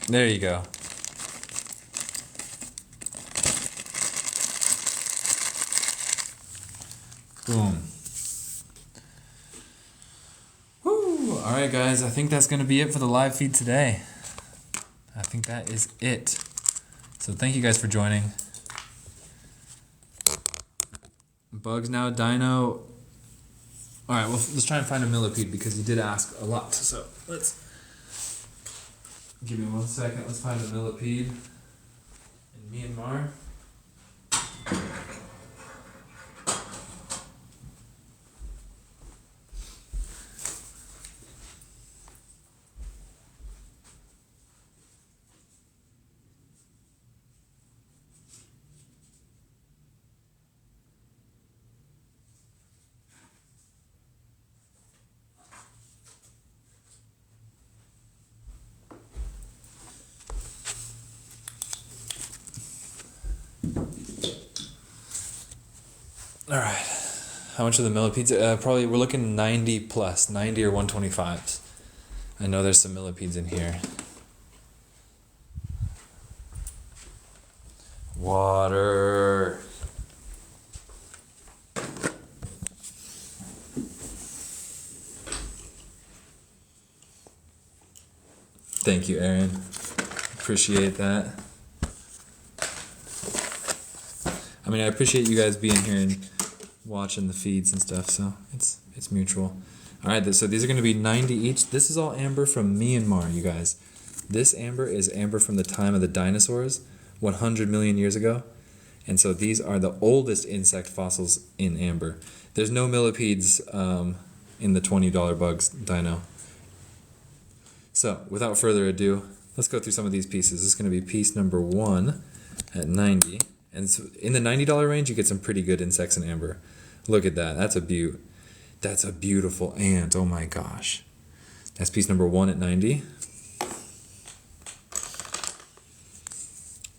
S1: There you go. Boom. Woo! Alright guys, I think that's going to be it for the live feed today. I think that is it. So thank you guys for joining. Bugs now, Dino. Alright, well let's try and find a millipede because you did ask a lot. So let's... Give me 1 second, let's find a millipede in Myanmar. All right, how much are the millipedes? Probably we're looking 90 plus, 90 or 125s. I know there's some millipedes in here. Water. Thank you, Aaron. Appreciate that. I mean, I appreciate you guys being here and watching the feeds and stuff, so it's mutual. All right, so these are going to be 90 each. This is all amber from Myanmar, you guys. This amber is amber from the time of the dinosaurs, 100 million years ago. And so these are the oldest insect fossils in amber. There's no millipedes in the $20 bugs dino. So without further ado, let's go through some of these pieces. This is going to be piece number 1 at 90. And so in the $90 range, you get some pretty good insects in amber. Look at that. That's a beaut. That's a beautiful ant. Oh my gosh. That's piece number 1 at 90.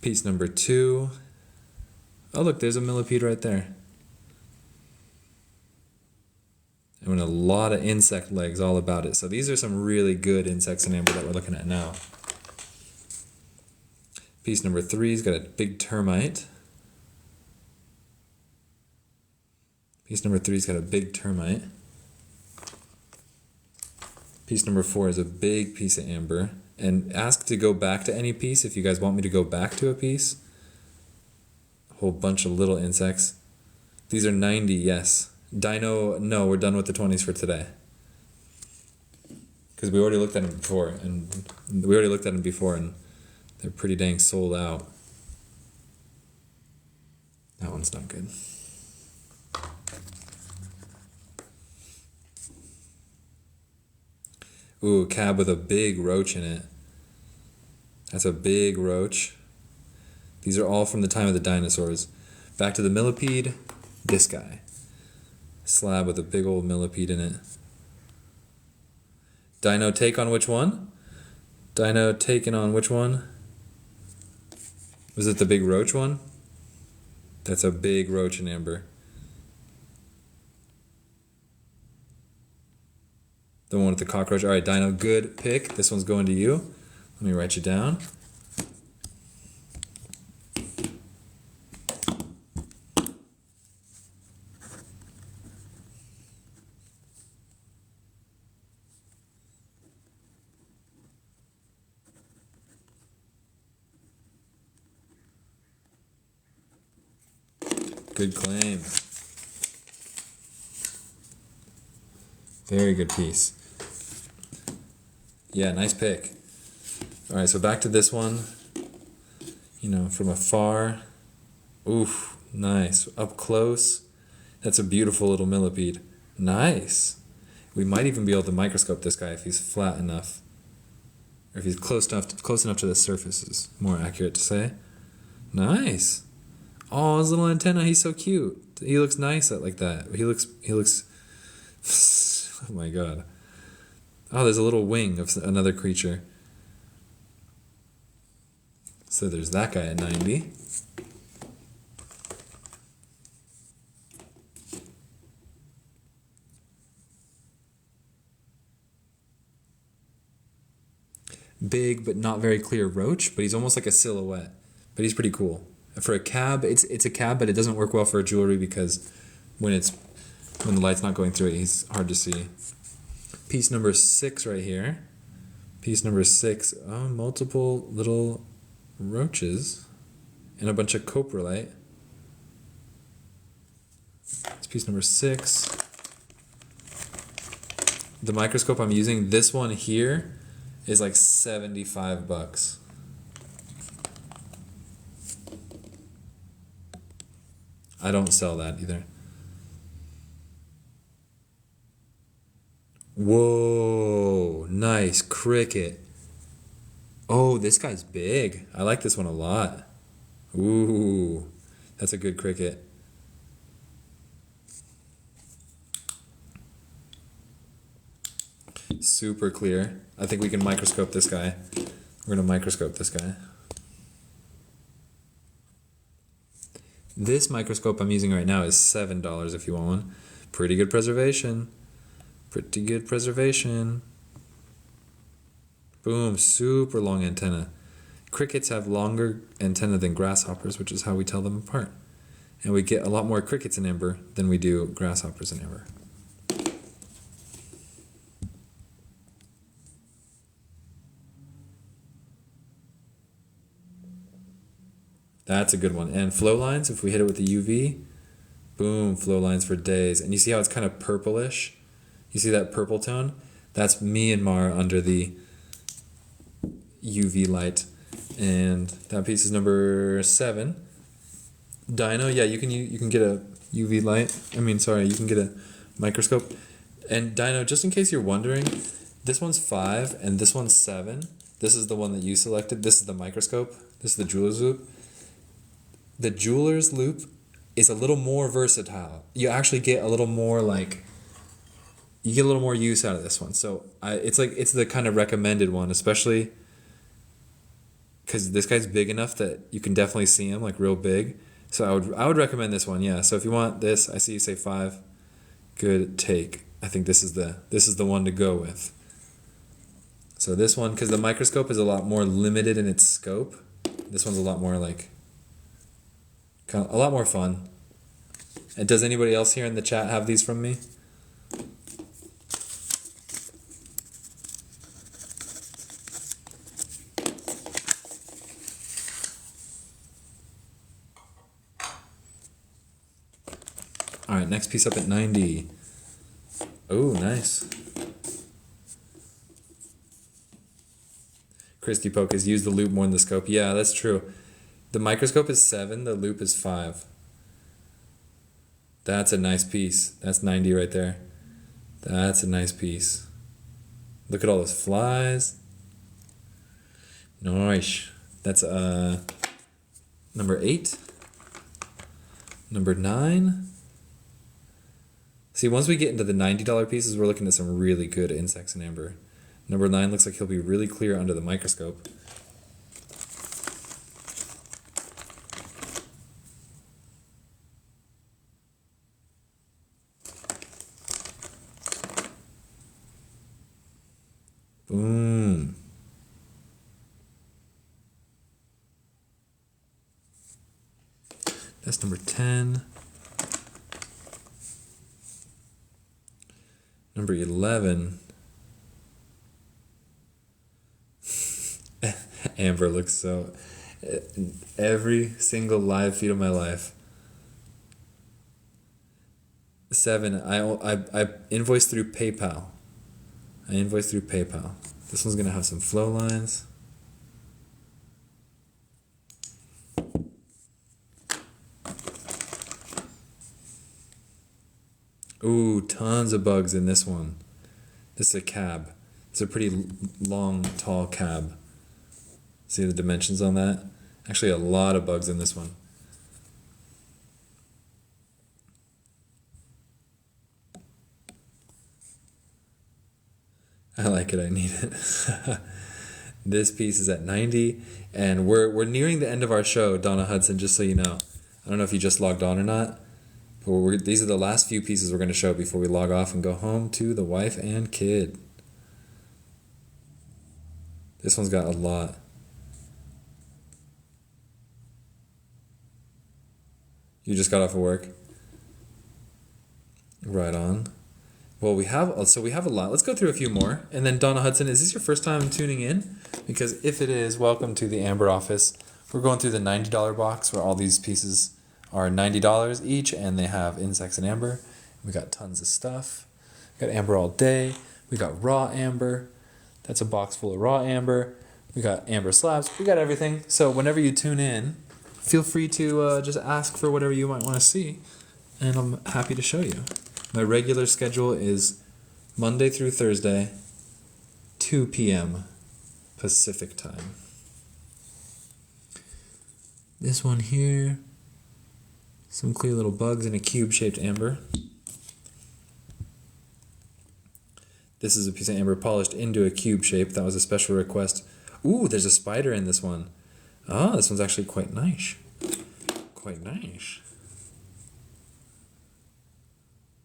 S1: Piece number 2. Oh look, there's a millipede right there. And a lot of insect legs all about it. So these are some really good insects in amber that we're looking at now. Piece number 3's got a big termite. Piece number 3's got a big termite. Piece number 4 is a big piece of amber. And ask to go back to any piece if you guys want me to go back to a piece. A whole bunch of little insects. These are 90, yes. Dino, no, we're done with the 20s for today. Because we already looked at them before, and they're pretty dang sold out. That one's not good. Ooh, cab with a big roach in it. That's a big roach. These are all from the time of the dinosaurs. Back to the millipede, this guy. Slab with a big old millipede in it. Dino take on which one? Dino taking on which one? Was it the big roach one? That's a big roach in amber. The one with the cockroach. All right, Dino, good pick. This one's going to you. Let me write you down. Good claim. Very good piece. Yeah, nice pick. All right, so back to this one. You know, from afar. Oof, nice. Up close. That's a beautiful little millipede. Nice. We might even be able to microscope this guy if he's flat enough. Or if he's close enough to the surface is more accurate to say. Nice. Oh, his little antenna, he's so cute. He looks nice like that. He looks oh my god. Oh, there's a little wing of another creature. So there's that guy at 90. Big but not very clear roach, but he's almost like a silhouette. But he's pretty cool. For a cab, it's a cab, but it doesn't work well for jewelry because when the light's not going through it, he's hard to see. Piece number 6 right here. Piece number 6. Oh, multiple little roaches and a bunch of coprolite. It's piece number 6. The microscope I'm using, this one here, is like $75. I don't sell that either. Whoa, nice cricket. Oh, this guy's big. I like this one a lot. Ooh, that's a good cricket. Super clear. I think we can microscope this guy. We're gonna microscope this guy. This microscope I'm using right now is $7 if you want one. Pretty good preservation. Pretty good preservation. Boom, super long antenna. Crickets have longer antenna than grasshoppers, which is how we tell them apart. And we get a lot more crickets in amber than we do grasshoppers in amber. That's a good one. And flow lines, if we hit it with the UV, boom, flow lines for days. And you see how it's kind of purplish? You see that purple tone? That's Myanmar under the UV light. And that piece is number 7. Dino, yeah, you can get a UV light. You can get a microscope. And Dino, just in case you're wondering, this one's 5 and this one's 7. This is the one that you selected. This is the microscope. This is the jeweler's loupe. The jeweler's loupe is a little more versatile. You actually get a little more you get a little more use out of this one. So it's the kind of recommended one, especially because this guy's big enough that you can definitely see him like real big. So I would recommend this one. Yeah. So if you want this, I see you say 5. Good take. I think this is the one to go with. So this one, because the microscope is a lot more limited in its scope. This one's a lot more a lot more fun. And does anybody else here in the chat have these from me? All right, next piece up at 90. Oh, nice. Christy Poke has used the loupe more than the scope. Yeah, that's true. The microscope is 7, the loupe is 5. That's a nice piece. That's 90 right there. That's a nice piece. Look at all those flies. Nice. That's number 8. Number 9. See, once we get into the $90 pieces, we're looking at some really good insects in amber. Number 9 looks like he'll be really clear under the microscope. Boom. That's number 10. Number 11. Amber looks so... Every single live feed of my life, 7. I invoice through PayPal. I invoice through PayPal. This one's gonna have some flow lines. Ooh, tons of bugs in this one. This is a cab. It's a pretty long, tall cab. See the dimensions on that? Actually, a lot of bugs in this one. I like it, I need it. This piece is at 90, and we're nearing the end of our show, Donna Hudson, just so you know. I don't know if you just logged on or not, but these are the last few pieces we're going to show before we log off and go home to the wife and kid. This one's got a lot. You just got off of work? Right on. Well, we have a lot. Let's go through a few more. And then Donna Hudson, is this your first time tuning in? Because if it is, welcome to the Amber office. We're going through the $90 box where all these pieces are $90 each and they have insects and amber. We got tons of stuff. We got amber all day. We got raw amber. That's a box full of raw amber. We got amber slabs. We got everything. So whenever you tune in, feel free to just ask for whatever you might want to see, and I'm happy to show you. My regular schedule is Monday through Thursday, 2 p.m. Pacific time. This one here, some clear little bugs in a cube-shaped amber. This is a piece of amber polished into a cube shape. That was a special request. Ooh, there's a spider in this one. Ah, this one's actually quite nice. Quite nice.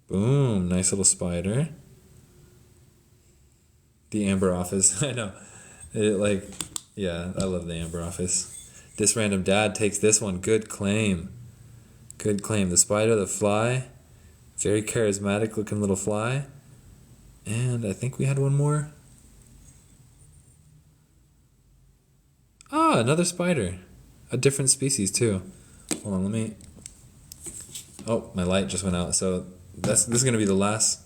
S1: Boom, nice little spider. The Amber office, I know. Yeah, I love the Amber office. This random dad takes this one. Good claim. Good claim. The spider, the fly. Very charismatic looking little fly. And I think we had one more. Ah, another spider. A different species too. Hold on, let me... Oh, my light just went out. So this is going to be the last.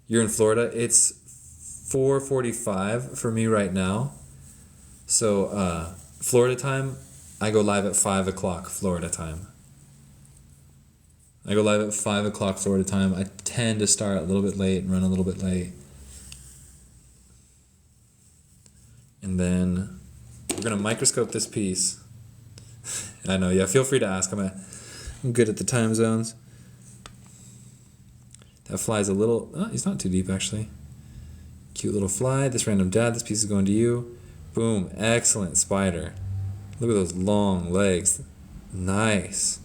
S1: You're in Florida. It's 4:45 for me right now. So Florida time, I go live at 5 o'clock Florida time. I go live at 5 o'clock Florida time. I tend to start a little bit late and run a little bit late. And then we're going to microscope this piece. I know, yeah, feel free to ask. I'm good at the time zones. That fly's a little... Oh, he's not too deep, actually. Cute little fly. This random dad, this piece is going to you. Boom. Excellent spider. Look at those long legs. Nice.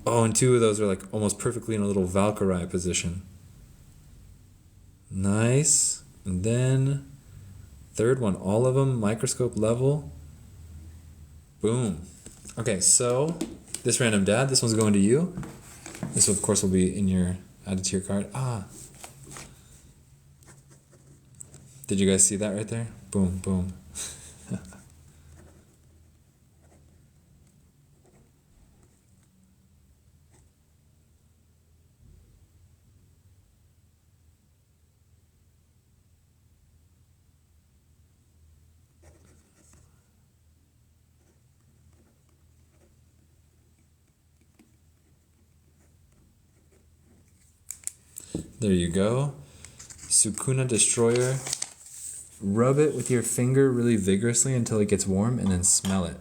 S1: Oh, and two of those are like almost perfectly in a little Valkyrie position. Nice. And then third one, all of them microscope level. Boom. Okay, so this random dad, this one's going to you. This, of course, will be in your added to your card. Ah. Did you guys see that right there? Boom, boom. There you go. Sukuna Destroyer. Rub it with your finger really vigorously until it gets warm and then smell it.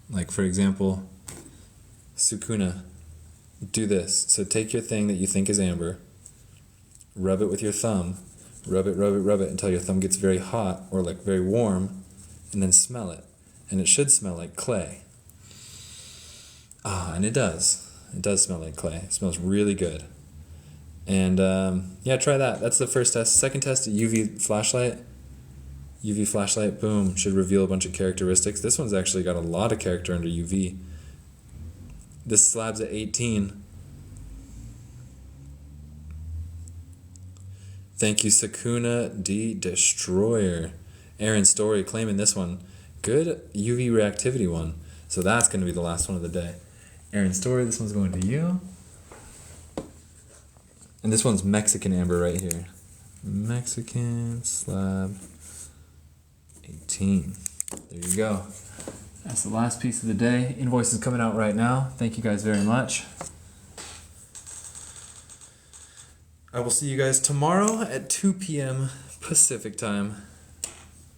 S1: Like, for example, Sukuna. Do this. So take your thing that you think is amber, rub it with your thumb, rub it until your thumb gets very hot or like very warm, and then smell it. And it should smell like clay. Ah, and it does. It does smell like clay. It smells really good. And yeah, try that. That's the first test. Second test, UV flashlight. UV flashlight, boom, should reveal a bunch of characteristics. This one's actually got a lot of character under UV. This slab's at 18. Thank you, Sukuna D Destroyer. Aaron Story claiming this one. Good UV reactivity one. So that's going to be the last one of the day. Aaron Story, this one's going to you. And this one's Mexican Amber right here. Mexican slab 18. There you go. That's the last piece of the day. Invoice is coming out right now. Thank you guys very much. I will see you guys tomorrow at 2 p.m. Pacific time.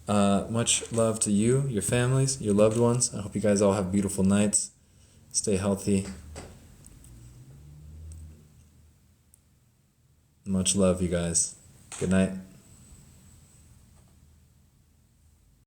S1: Much love to you, your families, your loved ones. I hope you guys all have beautiful nights. Stay healthy. Much love, you guys. Good night.